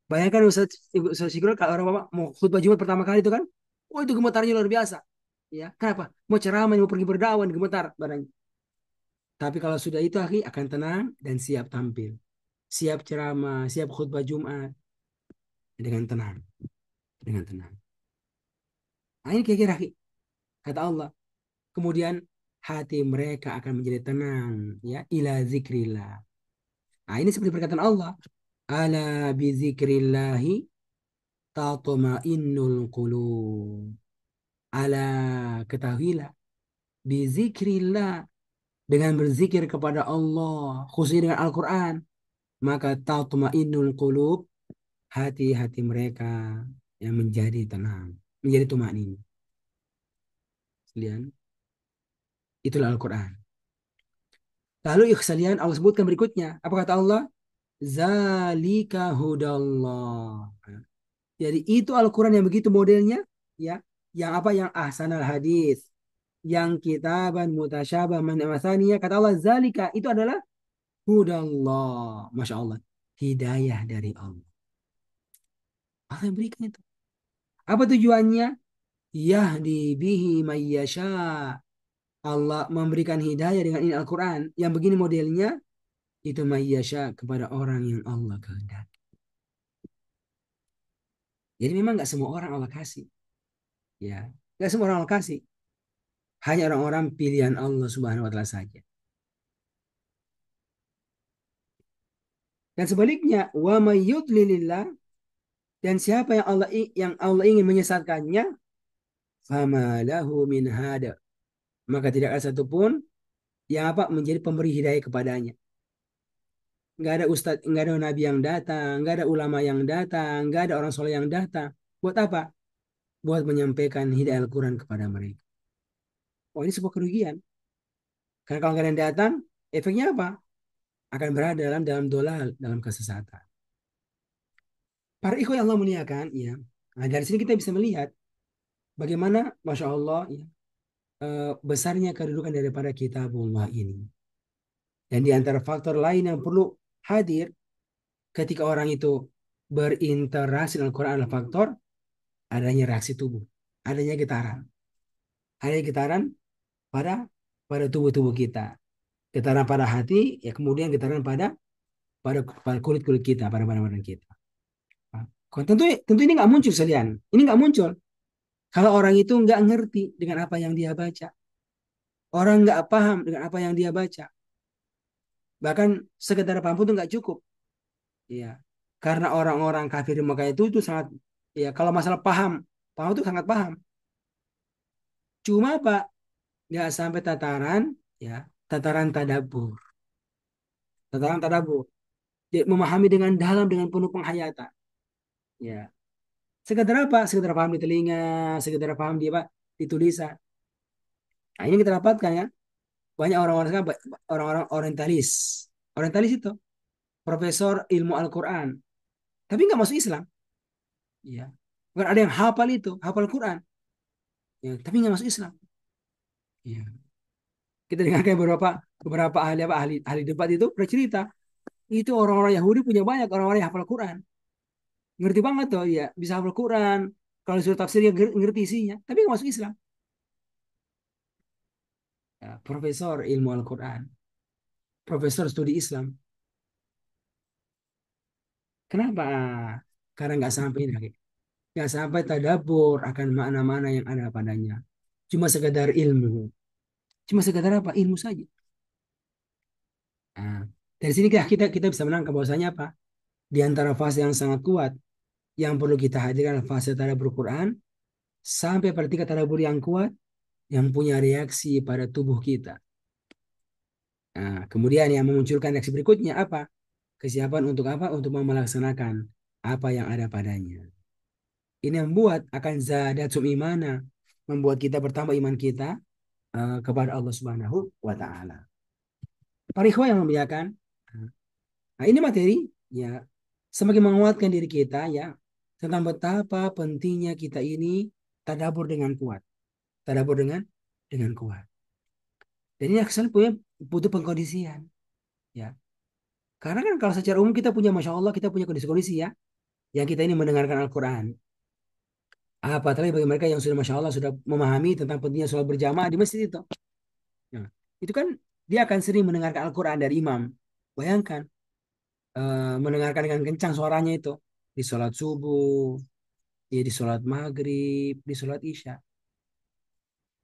Bayangkan Ustaz Sigro kalau orang bapak mau khutbah Jumat pertama kali itu kan. Oh itu gemetarnya luar biasa. Ya. Kenapa? Mau ceramah, mau pergi berdakwah, gemetar badannya. Tapi kalau sudah itu akan tenang dan siap tampil. Siap ceramah, siap khutbah Jumat dengan tenang, dengan tenang. Nah, ini kira-kira kata Allah. Kemudian hati mereka akan menjadi tenang, ya, ila zikrillah. Nah, ini seperti perkataan Allah. Ala bi zikrillahi tatma'innul qulub. Ala, ketahuilah, bi zikrillah, dengan berzikir kepada Allah, khususnya dengan Al-Quran, maka tatma'innul qulub, hati-hati mereka yang menjadi tenang, menjadi tumanin. Sekalian, itulah Al-Quran. Lalu sekalian Allah sebutkan berikutnya. Apa kata Allah? Zalika hudallah. Jadi itu Al-Quran yang begitu modelnya, ya, yang apa, yang ahsanal hadis, yang kitaban mutasyabah masaniyah. Kata Allah, zalika itu adalah hudallah. Masya Allah, hidayah dari Allah. Allah yang berikan itu. Apa tujuannya? Yahdi bihi mayyasha. Allah memberikan hidayah dengan ini Al-Quran. Yang begini modelnya, itu mayyasha, kepada orang yang Allah kehendaki. Jadi memang nggak semua orang Allah kasih. Ya, nggak semua orang Allah kasih. Hanya orang-orang pilihan Allah Subhanahu wa taala saja. Dan sebaliknya, wa may yudlilillah, dan siapa yang Allah ingin menyesatkannya, fama lahu min hada, maka tidak ada satupun yang apa menjadi pemberi hidayah kepadanya. nggak ada ustadz, nggak ada nabi yang datang, nggak ada ulama yang datang, nggak ada orang soleh yang datang. Buat apa? Buat menyampaikan hidayah Al-Quran kepada mereka. Oh, ini sebuah kerugian. Karena kalau nggak ada yang datang, efeknya apa? Akan berada dalam dolal, dalam kesesatan. Para ikhwan yang Allah muliakan, ya. Nah, dari sini kita bisa melihat bagaimana, masya Allah, ya, besarnya kedudukan daripada kitabullah ini. Dan di antara faktor lain yang perlu hadir ketika orang itu berinteraksi dengan Al-Quran adalah faktor adanya reaksi tubuh, adanya getaran, adanya getaran pada pada tubuh-tubuh kita, getaran pada hati, ya kemudian getaran pada kulit-kulit kita, pada badan-badan kita. Tentu tentu ini nggak muncul sekalian, ini nggak muncul kalau orang itu nggak ngerti dengan apa yang dia baca, orang nggak paham dengan apa yang dia baca, bahkan sekedar paham itu nggak cukup, ya karena orang-orang kafir di Mekah itu sangat, ya kalau masalah paham, paham itu sangat paham, cuma apa, nggak sampai tataran, ya tataran tadabbur, tataran tadabbur. Dia memahami dengan dalam dengan penuh penghayatan. Ya, sekedar apa? Sekedar paham di telinga, sekedar paham di apa? Di tulisan. Nah, ini kita dapatkan ya. Banyak orang-orang sekarang, orang-orang orientalis. Orientalis itu profesor ilmu Al-Quran, tapi nggak masuk Islam. Ya, bukan ada yang hafal itu, hafal Quran, ya, tapi nggak masuk Islam. Ya. Kita dengarkan beberapa beberapa ahli apa ahli ahli debat itu bercerita, itu orang-orang Yahudi punya banyak orang-orang yang hafal Quran, ngerti banget tuh, ya bisa hafal Quran. Kalau disuruh tafsir ya ngerti isinya, tapi nggak masuk Islam. Ya, profesor ilmu Al-Quran, profesor studi Islam. Kenapa? Karena nggak sampai ini, nggak sampai tadabur akan makna-makna yang ada padanya. Cuma sekedar ilmu, cuma sekedar apa? Ilmu saja. Nah, dari sini kita kita bisa menangkap bahwasanya apa? Di antara fase yang sangat kuat yang perlu kita hadirkan adalah fase tadabbur Quran sampai pada tingkat tadabbur yang kuat yang punya reaksi pada tubuh kita. Nah, kemudian yang memunculkan reaksi berikutnya apa? Kesiapan untuk apa? Untuk melaksanakan apa yang ada padanya. Ini membuat akan zadatum imana, membuat kita bertambah iman kita kepada Allah Subhanahu wa taala. Para ikhwah yang memuliakan. Nah, ini materi ya semakin menguatkan diri kita ya tentang betapa pentingnya kita ini tadabbur dengan kuat. Tadabbur dengan kuat. Dan ini aksal punya butuh pengkondisian ya. Karena kan kalau secara umum kita punya Masya Allah kita punya kondisi-kondisi ya yang kita ini mendengarkan Al-Quran. Apalagi bagi mereka yang sudah Masya Allah sudah memahami tentang pentingnya sholat berjamaah di masjid itu. Nah, itu kan dia akan sering mendengarkan Al-Quran dari imam. Bayangkan mendengarkan dengan kencang suaranya itu di sholat subuh, ya di sholat maghrib, di sholat isya.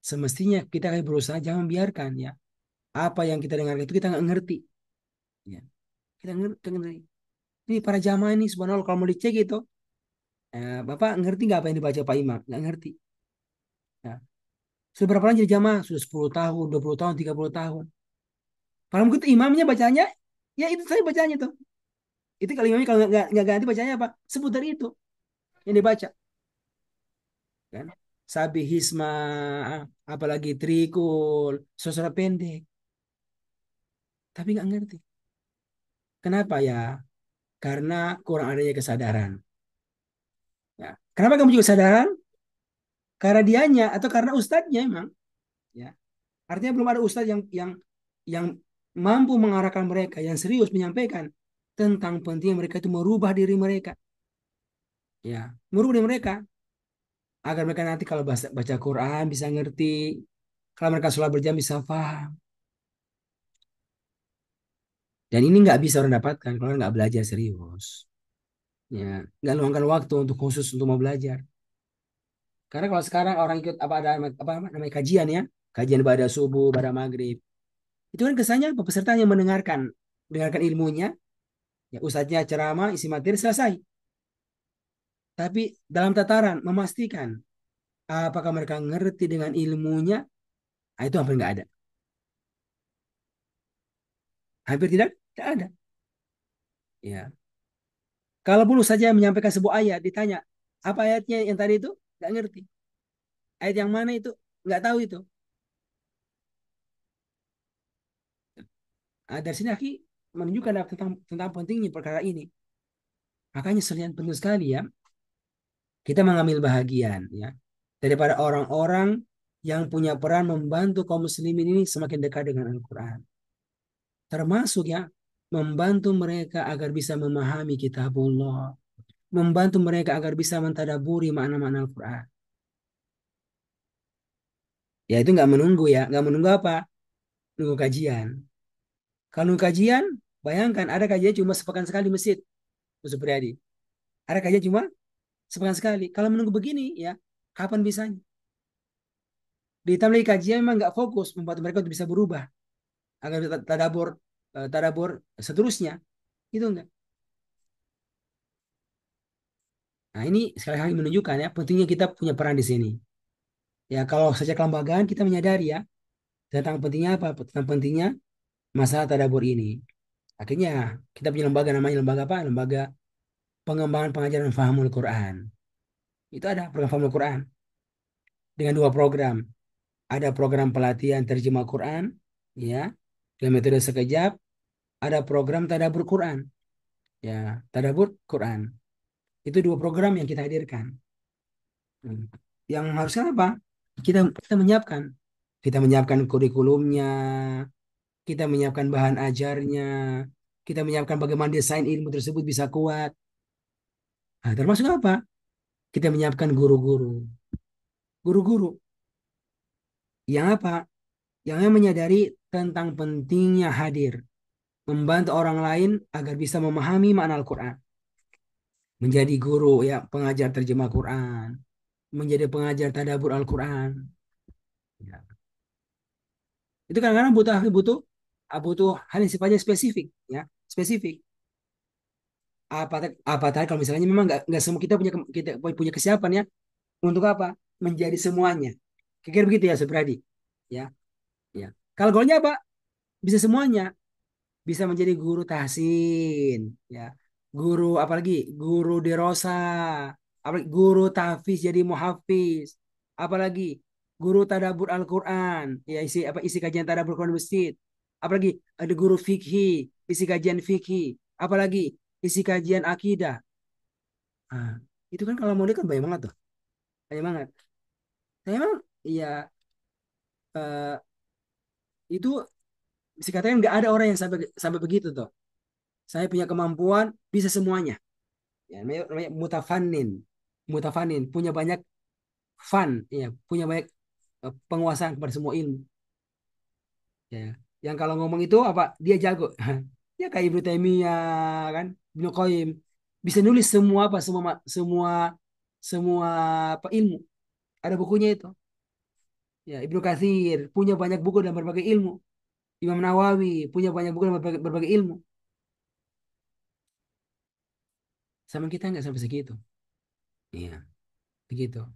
Semestinya kita akan berusaha jangan biarkan ya apa yang kita dengarkan itu kita nggak ngerti. Ya, kita ngerti. Ini para jamaah ini subhanallah kalau mau dicek itu, Bapak ngerti nggak apa yang dibaca Pak Imam? Nggak ngerti. Ya. Sudah berapa lama jadi jamaah? Sudah 10 tahun, 20 tahun, 30 tahun. Padahal mungkin tuh imamnya bacanya, ya itu saya bacanya tuh. Itu kalau imamnya kalau nggak ganti bacanya apa? Sebut dari itu yang dibaca. Kan? Sabi Hisma, apalagi Trikul, sosok pendek. Tapi nggak ngerti. Kenapa ya? Karena kurang adanya kesadaran. Ya. Kenapa kamu juga kesadaran? Karena dianya atau karena ustadznya emang. Ya. Artinya belum ada ustadz yang mampu mengarahkan mereka, yang serius menyampaikan tentang pentingnya mereka itu merubah diri mereka. Ya, merubah diri mereka agar mereka nanti kalau baca Quran bisa ngerti, kalau mereka sholat berjam bisa paham. Dan ini nggak bisa orang dapatkan kalau nggak belajar serius. Ya, nggak luangkan waktu untuk khusus untuk mau belajar. Karena kalau sekarang orang ikut apa ada apa namanya kajian ya, kajian pada subuh, pada maghrib, itu kan kesannya apa? Peserta yang mendengarkan ilmunya, ya ustadznya ceramah, isi materi selesai. Tapi dalam tataran memastikan apakah mereka ngerti dengan ilmunya, nah itu hampir nggak ada. Hampir tidak ada. Ya. Kalau perlu saja menyampaikan sebuah ayat, ditanya apa ayatnya yang tadi itu, nggak ngerti. Ayat yang mana itu, nggak tahu itu. Dari sini akhi menunjukkan tentang tentang pentingnya perkara ini. Makanya sekalian penting sekali ya kita mengambil bahagian ya daripada orang-orang yang punya peran membantu kaum muslimin ini semakin dekat dengan Al-Quran. Termasuk ya membantu mereka agar bisa memahami kitabullah, membantu mereka agar bisa mentadaburi makna-makna Al-Quran. Ya itu nggak menunggu ya, nggak menunggu apa? Nunggu kajian. Kalau nunggu kajian, bayangkan ada kajian cuma sepekan sekali di masjid, Ustaz Priadi. Ada kajian cuma sepekan sekali. Kalau menunggu begini ya, kapan bisanya? Ditambah lagi kajian memang nggak fokus membuat mereka untuk bisa berubah agar bisa tadabur tadabur seterusnya. Itu enggak. Nah, ini sekali lagi menunjukkan ya pentingnya kita punya peran di sini. Ya, kalau saja kelembagaan kita menyadari ya tentang pentingnya apa? Tentang pentingnya masalah tadabur ini. Akhirnya kita punya lembaga namanya lembaga apa? Lembaga pengembangan pengajaran Fahmul Quran. Itu ada program Fahmul Quran dengan dua program. Ada program pelatihan terjemah Quran, ya, dengan metode sekejap. Ada program tadabur Quran, ya, tadabur Quran. Itu dua program yang kita hadirkan. Hmm. Yang harusnya apa? Kita menyiapkan. Kita menyiapkan kurikulumnya, kita menyiapkan bahan ajarnya, kita menyiapkan bagaimana desain ilmu tersebut bisa kuat. Nah, termasuk apa? Kita menyiapkan guru-guru. Guru-guru yang apa? Yang menyadari tentang pentingnya hadir, membantu orang lain agar bisa memahami makna Al-Quran. Menjadi guru ya, pengajar terjemah Quran, menjadi pengajar tadabbur Al-Quran. Ya. Itu kadang-kadang butuh butuh hal yang sifatnya spesifik, ya, spesifik. Apa tadi kalau misalnya memang nggak semua kita punya kesiapan ya untuk apa menjadi semuanya. Kira-kira begitu ya Supradi. Ya, ya. Kalau goalnya apa? Bisa semuanya. Bisa menjadi guru tahsin, ya. Guru apalagi guru derosa, apalagi guru tahfiz jadi muhafiz, apalagi guru tadabbur Al-Qur'an, ya isi kajian tadabbur Quran di masjid. Apalagi ada guru fikih, isi kajian fikih, apalagi isi kajian akidah. Ah, itu kan kalau mau lihat kan banyak banget tuh, banyak banget. Saya emang ya eh, itu bisa katakan nggak ada orang yang sampai sampai begitu tuh. Saya punya kemampuan bisa semuanya. Ya, namanya mutafanin punya banyak fun, ya, punya banyak penguasaan kepada semua ilmu, ya. Yang kalau ngomong itu apa dia jago. Ya kayak Ibnu Taimiyah kan, Ibnu Qayyim bisa nulis semua apa semua semua apa ilmu, ada bukunya itu. Ya, Ibnu Katsir punya banyak buku dan berbagai ilmu. Imam Nawawi punya banyak buku dan berbagai ilmu. Sama kita nggak sampai segitu. Iya, begitu.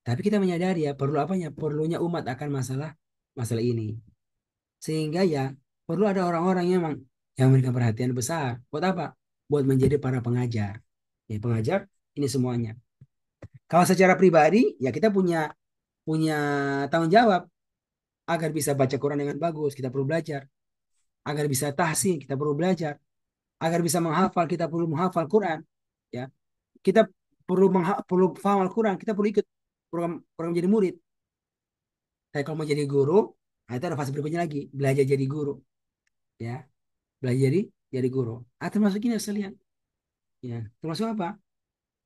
Tapi kita menyadari ya perlu apanya? Perlunya umat akan masalah masalah ini. Sehingga ya perlu ada orang-orang yang memberikan perhatian besar. Buat apa? Buat menjadi para pengajar. Ya, pengajar ini semuanya. Kalau secara pribadi ya kita punya punya tanggung jawab agar bisa baca Quran dengan bagus, kita perlu belajar. Agar bisa tahsin, kita perlu belajar. Agar bisa menghafal, kita perlu menghafal Quran. Ya, kita perlu paham Al-Quran, kita perlu ikut program jadi murid. Tapi kalau mau jadi guru, nah itu ada fase berikutnya lagi, belajar jadi guru, ya, belajar jadi guru. Ah, termasuk ini sekalian, ya, termasuk apa?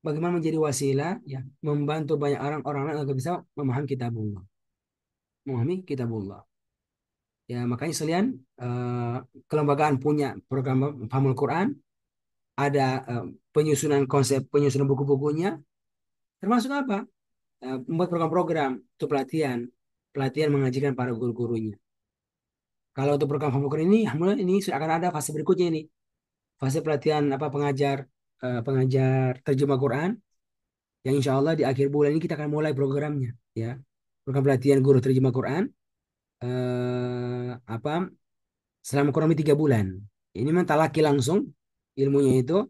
Bagaimana menjadi wasilah, ya, membantu banyak orang-orang agar bisa memahami kitabullah, memahami kitabullah. Ya, makanya sekalian eh, kelembagaan punya program Pahmul Quran, ada penyusunan konsep, penyusunan buku-bukunya, termasuk apa? Membuat program-program untuk pelatihan, pelatihan mengajikan para guru-gurunya. Kalau untuk program Famukur ini, alhamdulillah ini sudah akan ada fase berikutnya ini. Fase pelatihan apa pengajar terjemah Quran yang insya Allah di akhir bulan ini kita akan mulai programnya, ya. Program pelatihan guru terjemah Quran apa selama kurang lebih 3 bulan. Ini memang talaki langsung Ilmunya itu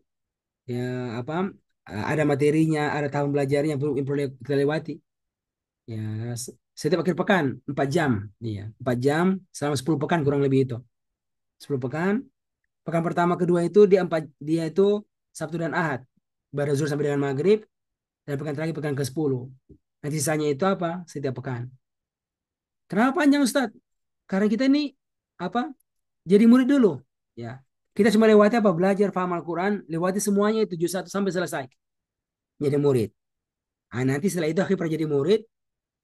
ya apa ada materinya, ada tahun belajarnya yang perlu kita lewati. Ya setiap akhir pekan 4 jam. Iya, 4 jam selama 10 pekan kurang lebih itu. 10 pekan. Pekan pertama kedua itu dia itu Sabtu dan Ahad. Pada zuhur sampai dengan maghrib dan pekan terakhir pekan ke-10. Nanti sisanya itu apa? Setiap pekan. Kenapa panjang Ustaz? Karena kita ini apa? Jadi murid dulu, ya. Kita cuma lewati apa? Belajar paham Al-Quran, lewati semuanya itu juz 1 sampai selesai. Jadi murid. Nah, nanti setelah itu akhirnya jadi murid,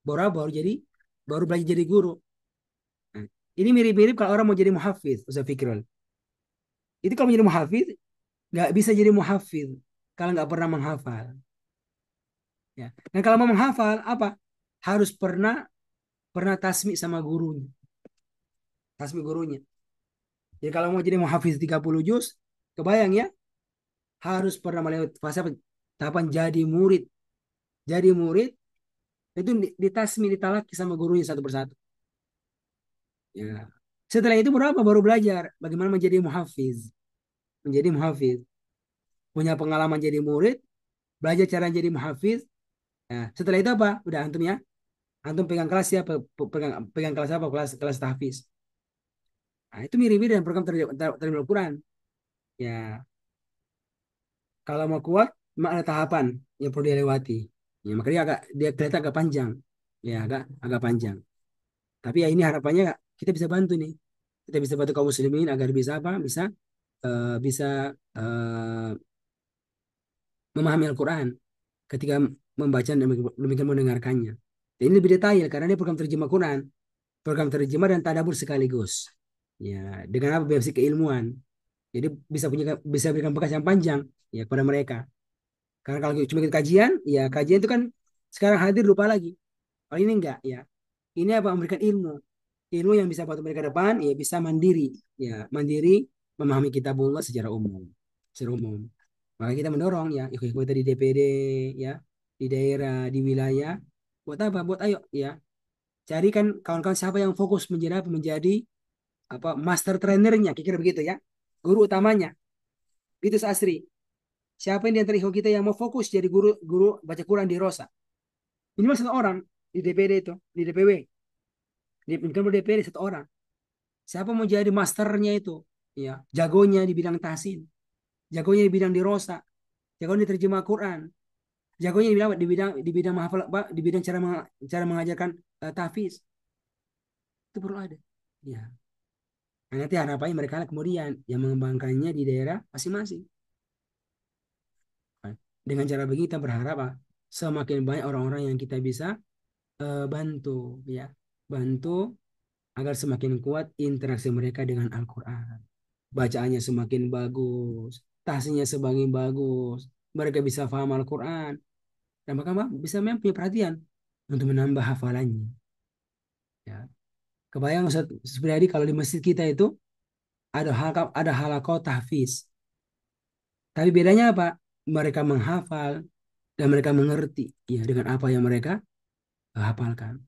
baru belajar jadi guru. Nah, ini mirip-mirip kalau orang mau jadi muhafiz, Ustaz Fikrul. Itu kalau menjadi muhafiz, nggak bisa jadi muhafiz kalau nggak pernah menghafal. Ya. Dan kalau mau menghafal, apa? Harus pernah pernah tasmi sama gurunya. Tasmi gurunya. Jadi kalau mau jadi muhafiz 30 juz, kebayang ya, harus pernah melewati fase apa? Tahapan jadi murid. Jadi murid itu ditasmi, ditalaki sama gurunya satu persatu. Ya. Setelah itu berapa baru belajar bagaimana menjadi muhafiz. Menjadi muhafiz. Punya pengalaman jadi murid, belajar cara jadi muhafiz. Nah, setelah itu apa? Udah antum ya. Antum pegang kelas ya, pegang kelas apa? Kelas kelas tahfiz. Nah, itu mirip-mirip dengan program terjemahan Al-Quran. Ya, kalau mau kuat, memang ada tahapan yang perlu dilewati. Ya, makanya dia kelihatan agak panjang. Ya, agak panjang. Tapi ya ini harapannya kita bisa bantu nih. Kita bisa bantu kaum muslimin agar bisa apa? Bisa eh, memahami Al-Quran ketika membaca dan demikian mendengarkannya. Dan ini lebih detail karena ini program terjemah Quran, program terjemah dan tadabbur sekaligus. Ya, dengan apa basic keilmuan. Jadi bisa berikan bekas yang panjang ya kepada mereka. Karena kalau cuma ikut kajian, ya kajian itu kan sekarang hadir lupa lagi. Kalau ini enggak ya. Ini apa memberikan ilmu. Ilmu yang bisa bantu mereka depan ya bisa mandiri. Ya, mandiri memahami kitabullah secara umum. Secara umum. Maka kita mendorong ya ikhwan kita di DPD ya, di daerah, di wilayah buat apa? Buat ayo ya. Carikan kawan-kawan siapa yang fokus menjadi apa master trainernya, kira-kira begitu ya. Guru utamanya. Itu Asri. Siapa yang di antara ikhwan kita yang mau fokus jadi guru guru baca Quran di Rosa? Minimal satu orang di DPD itu, di DPW. Di DPD satu orang. Siapa mau jadi masternya itu? Ya, jagonya di bidang tahsin, jagonya di bidang di Rosa, jagonya di terjemah Quran, jagonya di bidang menghafal, di bidang cara mengajarkan tahfiz. Itu perlu ada. Ya. Nah, nanti harapannya mereka kemudian yang mengembangkannya di daerah masing-masing. Nah, dengan cara begitu kita berharap semakin banyak orang-orang yang kita bisa bantu ya, bantu agar semakin kuat interaksi mereka dengan Al-Quran. Bacaannya semakin bagus, tahsinnya semakin bagus, mereka bisa paham Al-Quran, dan mereka bisa memang punya perhatian untuk menambah hafalannya. Ya. Kebayang Ustaz Supriyadi kalau di masjid kita itu ada halaqah tahfiz. Tapi bedanya apa? Mereka menghafal dan mereka mengerti ya dengan apa yang mereka hafalkan.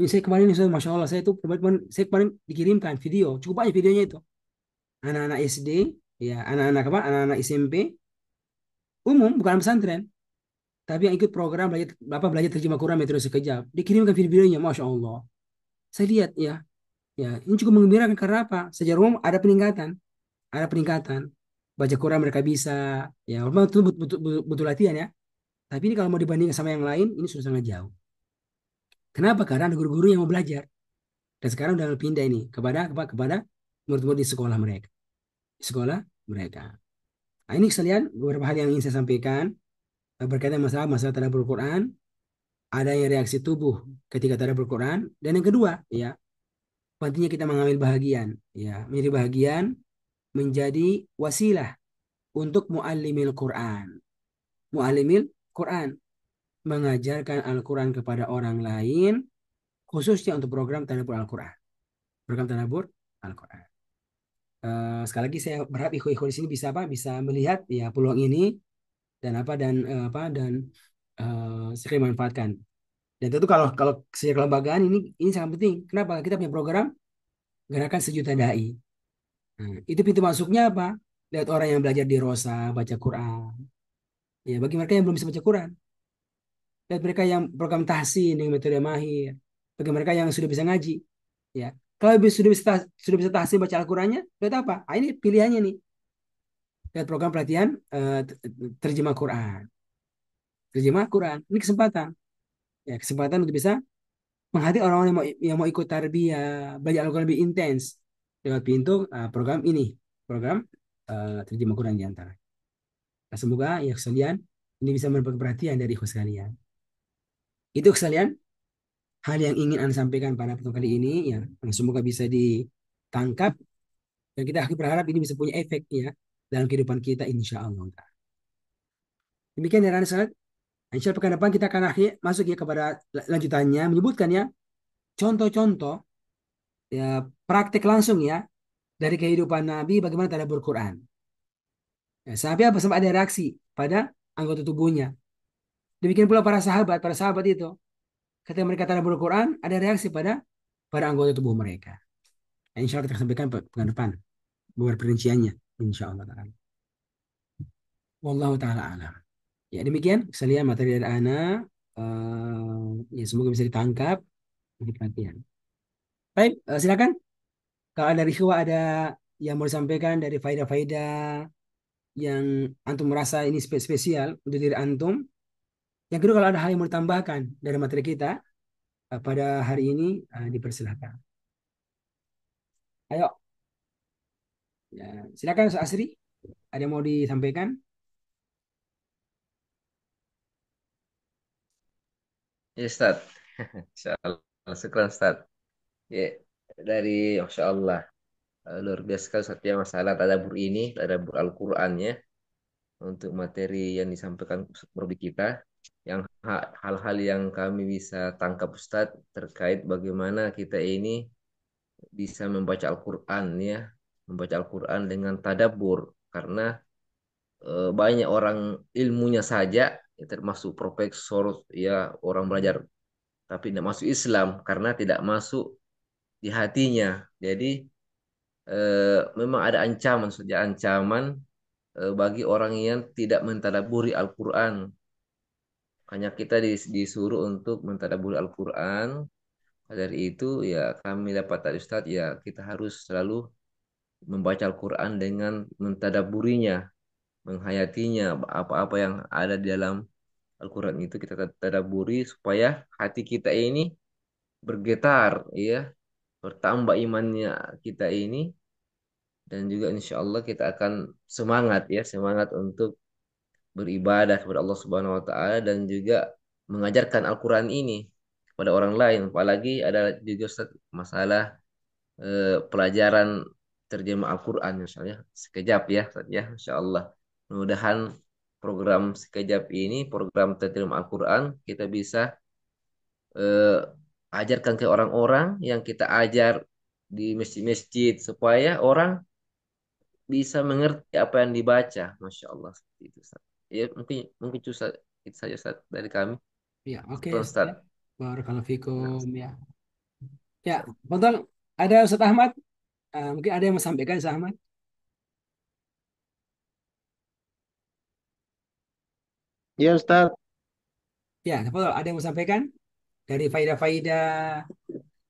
Ini saya kemarin Ustaz, Masya Allah, saya kemarin dikirimkan video, cukup banyak videonya itu. Anak-anak SD, ya anak-anak apa? Anak-anak SMP, umum bukan pesantren, tapi yang ikut program belajar terjemah Quran metode sekejap. Dikirimkan video-videonya, Masya Allah. Saya lihat ya, ya ini cukup mengembirakan karena apa? Secara umum ada peningkatan. Baca Quran mereka bisa, ya memang itu butuh latihan ya. Tapi ini kalau mau dibandingkan sama yang lain, ini sudah sangat jauh. Kenapa? Karena ada guru-guru yang mau belajar. Dan sekarang udah pindah ini kepada murid-murid di sekolah mereka. Di sekolah mereka. Nah, ini sekalian beberapa hal yang ingin saya sampaikan berkaitan masalah tadabbur Quran, adanya reaksi tubuh ketika tadabbur Quran, dan yang kedua, ya, pentingnya kita mengambil bahagian, ya, menjadi bahagian menjadi wasilah untuk muallimil Quran. Muallimil Quran mengajarkan Al-Quran kepada orang lain, khususnya untuk program tadabbur Al-Quran. Program tadabbur Al-Quran. Sekali lagi saya berharap ikhwan-ikhwan di sini bisa bisa melihat ya peluang ini dan sekali manfaatkan. Dan tentu kalau kalau secara kelembagaan ini sangat penting. Kenapa? Kita punya program gerakan sejuta dai. Nah, itu pintu masuknya apa? lihat orang yang belajar di Rosa baca Quran. Ya, bagi mereka yang belum bisa baca Quran, lihat mereka yang program tahsin dengan metode mahir. Bagi mereka yang sudah bisa ngaji, ya. Kalau sudah bisa tahsin baca Al-Qur'annya, lihat apa? Ah, ini pilihannya nih. Lihat program pelatihan terjemah Quran. Terjemah Quran. Ini kesempatan. Ya, kesempatan untuk bisa menghadapi orang-orang yang mau ikut tarbiyah, belajar Al-Quran lebih intens lewat pintu program ini, program terjemah Quran di antara. Nah, semoga ya sekalian ini bisa mendapat perhatian dari ikhwas sekalian. Itu sekalian hal yang ingin Anda sampaikan pada pertemuan kali ini ya, yang semoga bisa ditangkap dan kita berharap ini bisa punya efek ya dalam kehidupan kita insya Allah. Demikian ya Anda salat. Insya Allah pekan depan kita akan masuk ya kepada lanjutannya menyebutkan ya contoh-contoh ya praktek langsung ya dari kehidupan Nabi bagaimana tadabbur Quran. Ya, sampai ada reaksi pada anggota tubuhnya. Demikian pula para sahabat itu ketika mereka tadabbur Quran ada reaksi pada anggota tubuh mereka. Nah, insya Allah kita sampaikan pekan depan beberapa perinciannya insya Allah taala. Wallahu taala alam. Ya demikian sekalian materi dari Ana. Ya semoga bisa ditangkap, perhatian. Baik, silakan. Kalau dari Ikhwa ada yang mau disampaikan dari faedah-faedah yang antum merasa ini spesial untuk diri antum. Yang kedua kalau ada hal yang mau ditambahkan dari materi kita pada hari ini dipersilahkan. Ayo, ya, silakan Ustaz Asri. Ada yang mau disampaikan? Ya Ustaz. Insyaallah. Syukran Ustaz. Ya, dari Masya Allah. Luar biasa sekali Ustaz ya masalah tadabbur ini, tadabbur Al-Quran ya. Untuk materi yang disampaikan Ustaz Robi kita. Yang hal-hal yang kami bisa tangkap Ustaz terkait bagaimana kita ini bisa membaca Al-Quran ya. Membaca Al-Quran dengan tadabbur. Karena banyak orang ilmunya saja, ya, termasuk profesor, ya orang belajar, tapi tidak masuk Islam karena tidak masuk di hatinya. Jadi memang ada ancaman, saja ancaman bagi orang yang tidak mentadaburi Al-Quran. Hanya kita disuruh untuk mentadaburi Al-Quran. Dari itu ya kami dapat dari Ustaz ya kita harus selalu membaca Al-Quran dengan mentadaburinya, menghayatinya apa-apa yang ada di dalam Al-Quran itu kita tadaburi supaya hati kita ini bergetar ya, bertambah imannya kita ini dan juga insya Allah kita akan semangat ya, semangat untuk beribadah kepada Allah Subhanahu wa taala dan juga mengajarkan Al-Quran ini kepada orang lain. Apalagi ada juga Ustaz, masalah pelajaran terjemah Al-Quran misalnya sekejap ya Ustaz ya, insya Allah. Mudah-mudahan program sekejap ini, program terjemah Al-Quran kita bisa eh, ajarkan ke orang-orang yang kita ajar di masjid-masjid supaya orang bisa mengerti apa yang dibaca. Masya Allah seperti itu Ustaz. Ya mungkin mungkin itu saja Ustaz dari kami. Ya, oke. Syukran, Ustaz. Ya. Barakallahu Nah, fikum ya. Ya, betul. Ada Ustaz Ahmad. Mungkin ada yang mau sampaikan Ustaz Ahmad. Ya Ustaz, Ya, betul. Ada yang mau sampaikan dari faedah-faedah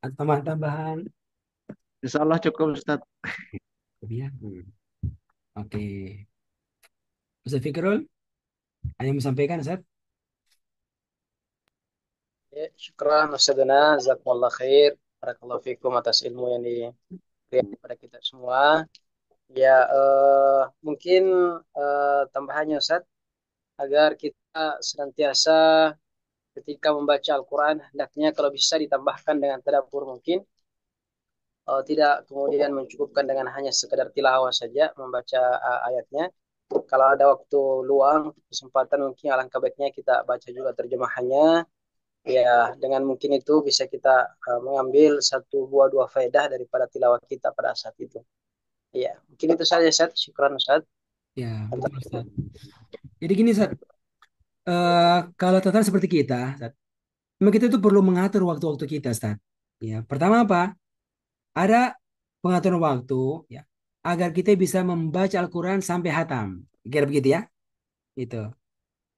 atau tambahan-tambahan. insya Allah cukup Ustaz. Ya. Oke. Ustaz Fikrul, ada yang mau sampaikan Ustaz? Ya, syukran Ustazana, jazakumullah khair. Barakallahu fikum atas ilmu yang diberikan kepada kita semua. Ya, mungkin tambahannya Ustaz, agar kita senantiasa ketika membaca Al-Quran, hendaknya kalau bisa ditambahkan dengan tadabbur mungkin. Tidak kemudian mencukupkan dengan hanya sekedar tilawah saja membaca ayatnya. Kalau ada waktu luang, kesempatan mungkin alangkah baiknya kita baca juga terjemahannya. Ya, dengan mungkin itu bisa kita mengambil satu buah dua faedah daripada tilawah kita pada saat itu. Ya, mungkin itu saja Ustaz. Syukran Ustaz. Ya, betul Ustaz. Jadi gini Ustaz, kalau total seperti kita, Ustaz, memang kita itu perlu mengatur waktu-waktu kita, Ustaz. Ya, pertama apa? Ada pengaturan waktu, ya. agar kita bisa membaca Al-Quran sampai hatam. Kira begitu ya. Itu.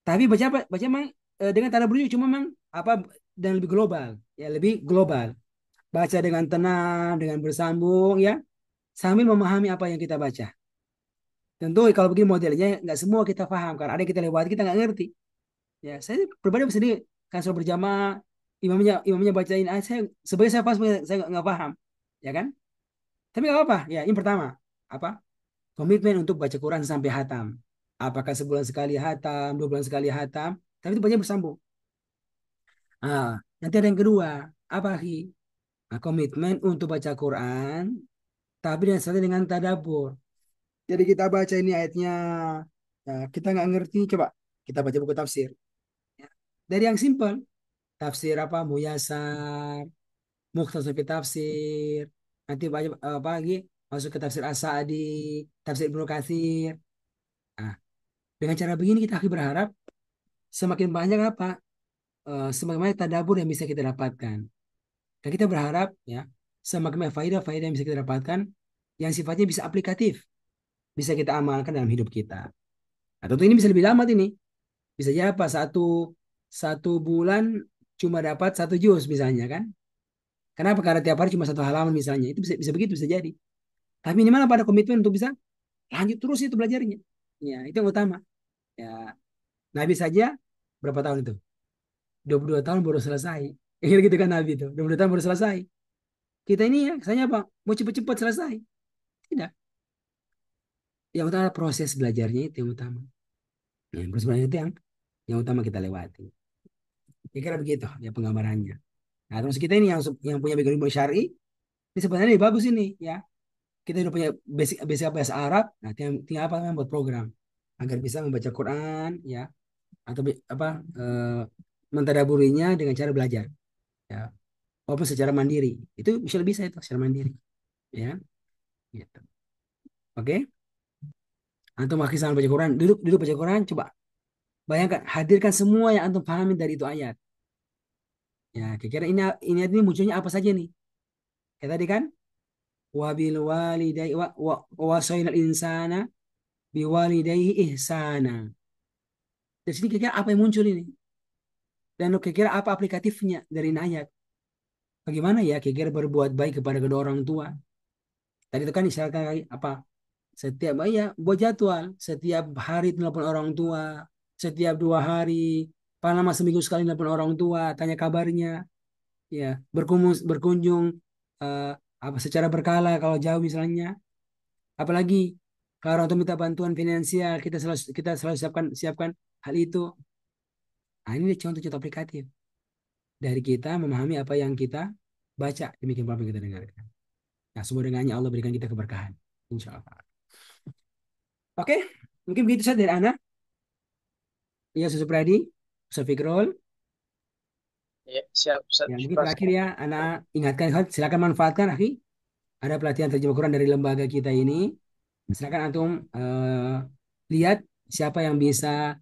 Tapi baca apa? Baca memang dengan tadabbur juga, cuma memang apa dan lebih global, ya lebih global. Baca dengan tenang, dengan bersambung ya, sambil memahami apa yang kita baca. Tentu kalau begini modelnya nggak semua kita paham, karena ada yang kita lewati kita nggak ngerti. Ya, saya pribadi sendiri kan selalu berjamaah, imamnya bacain, saya sebagai saya paham, sebagai saya nggak paham, ya kan? Tapi nggak apa-apa. Ya, ini pertama apa? Komitmen untuk baca Quran sampai hatam. Apakah sebulan sekali hatam, 2 bulan sekali hatam, tapi itu banyak bersambung. Ah, nanti ada yang kedua, apa sih? Nah, komitmen untuk baca Quran, tapi dan serta dengan tadabbur. Jadi kita baca ini ayatnya, ya, kita nggak ngerti, coba kita baca buku tafsir. Ya. Dari yang simpel, tafsir apa, Muyasar, Mukhtasar fi Tafsir, nanti baca apa lagi, masuk ke tafsir As-Sa'di, tafsir Ibnu Katsir. Nah, dengan cara begini kita akan berharap semakin banyak apa, semakin banyak tadabbur yang bisa kita dapatkan. Dan kita berharap ya semakin banyak faedah-faedah yang bisa kita dapatkan yang sifatnya bisa aplikatif, bisa kita amalkan dalam hidup kita. Nah, tentu ini bisa lebih lama ini. Bisa jadi apa? Satu bulan cuma dapat 1 juz misalnya kan? Kenapa? Karena tiap hari cuma 1 halaman misalnya. Itu bisa bisa begitu bisa jadi. Tapi minimal pada komitmen untuk bisa lanjut terus itu belajarnya. Ya, itu yang utama. Ya, Nabi saja berapa tahun itu? 22 tahun baru selesai. Kira gitu kan Nabi itu. 22 tahun baru selesai. Kita ini ya, saya apa? Mau cepet-cepet selesai. Tidak. Yang utama proses belajarnya itu yang utama. Ya, proses belajarnya itu yang utama kita lewati. Kira begitu ya penggambarannya. Nah, terus kita ini yang punya background syar'i, ini sebenarnya bagus ini ya. Kita udah punya basic basic bahasa Arab, nah tinggal apa namanya buat program agar bisa membaca Quran ya atau apa mentadaburinya dengan cara belajar ya walaupun secara mandiri. Itu bisa itu secara mandiri ya gitu. Oke, antum akhir sama baca Quran, duduk duduk baca Quran, coba bayangkan hadirkan semua yang antum pahami dari itu ayat. Ya, kira-kira ini munculnya apa saja nih? Kayak tadi kan wabil walidai wa wasainal insana biwalidayhi ihsana. Dari sini kira-kira apa yang muncul ini? Dan kira-kira apa aplikatifnya dari ini ayat? Bagaimana ya kira-kira berbuat baik kepada kedua orang tua? Tadi itu kan isyaratkan kali apa? Setiap ya buat jadwal, setiap hari telepon orang tua, setiap 2 hari, paling lama seminggu sekali telepon orang tua, tanya kabarnya, ya berkunjung eh, apa secara berkala kalau jauh misalnya. Apalagi kalau orang tua minta bantuan finansial, kita selalu siapkan hal itu. Nah, ini contoh-contoh aplikatif dari kita memahami apa yang kita baca demikian apa yang kita dengarkan. Nah, semua dengannya Allah berikan kita keberkahan. Insya Allah. Oke, mungkin begitu saja dari Ana. Ya, Susu Pradi, Ustaz Fikrul. Ya, siap, Ustaz. Ya, mungkin Syukran. terakhir ya, Ana ingatkan, silakan manfaatkan, akhi. Ada pelatihan terjemah Quran dari lembaga kita ini. Silakan antum lihat siapa yang bisa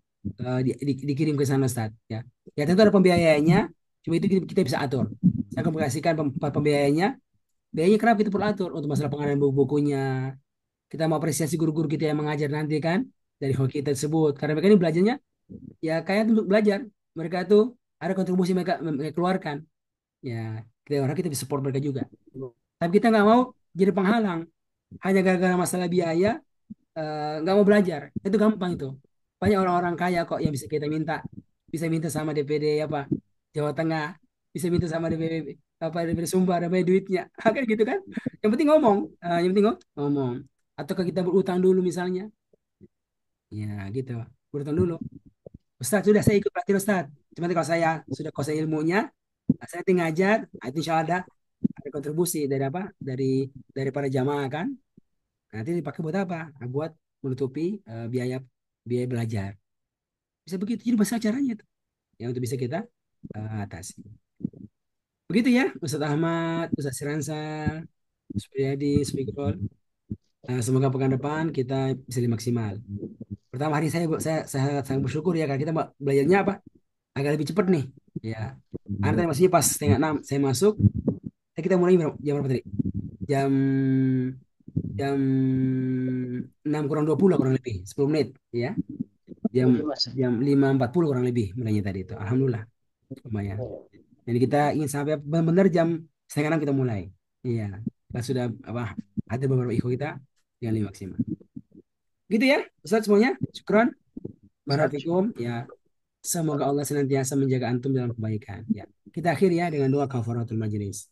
dikirim ke sana, Ustaz. Ya, ya tentu ada pembiayaannya. Cuma itu kita bisa atur. Saya akan mengasihkan pembiayanya. Biayanya kenapa kita perlu atur untuk masalah pengadaan buku-bukunya. Kita mau apresiasi guru-guru kita yang mengajar nanti kan dari hoki kita tersebut. Karena mereka ini belajarnya ya kayak untuk belajar. Mereka tuh ada kontribusi mereka keluarkan. Ya, kita orang kita bisa support mereka juga. Tapi kita nggak mau jadi penghalang. Hanya gara-gara masalah biaya nggak mau belajar. Itu gampang itu. Banyak orang-orang kaya kok yang bisa kita minta. Bisa minta sama DPD apa Jawa Tengah. Bisa minta sama DPD apa DPD Sumbar, ada banyak duitnya. Kan gitu kan. Yang penting ngomong. Yang penting ngomong. Ataukah kita berutang dulu misalnya. Ya gitu. Berutang dulu. Ustaz, sudah saya ikut pelatihan Ustaz. Cuma nanti kalau saya sudah kuasai ilmunya, saya nanti ngajar, nah, itu insya Allah ada kontribusi dari apa? Dari para jamaah kan. Nanti dipakai buat apa? Nah, buat menutupi biaya biaya belajar. Bisa begitu. Jadi bahasa caranya itu. Ya untuk bisa kita atasi. Begitu ya, Ustaz Ahmad, Ustaz Siransa, Supriyadi, Speakerol. Semoga pekan depan kita bisa lebih maksimal. Pertama hari saya sangat bersyukur ya karena kita belajarnya apa? Agak lebih cepat nih. Ya. Karena tadi masih pas 5:30 saya masuk. Kita mulai jam berapa tadi? Jam jam 6 kurang 20 kurang lebih 10 menit ya. Jam Lima Mas. jam 5.40 kurang lebih mulainya tadi itu. Alhamdulillah lumayan. Iya. Jadi kita ingin sampai benar-benar jam setengah 6 kita mulai. Iya. Kita sudah apa ada beberapa ikhwan kita yang lebih maksimal. Gitu ya, Ustaz semuanya. Syukron. Satu. Barakallahu ya. Semoga Allah senantiasa menjaga antum dalam kebaikan. Ya. Kita akhiri ya dengan doa kafaratul majelis.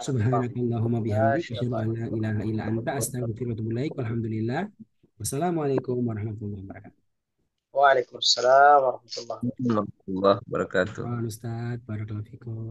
Subhanakallahumma bihamdik asyhadu an la ilaha illa anta astaghfiruka wa atubu ilaik. Walhamdulillah. Wassalamualaikum warahmatullahi wabarakatuh. Waalaikumsalam warahmatullahi wabarakatuh. Warahmatullahi wabarakatuh. Wa Ustaz, barakallahu fikum.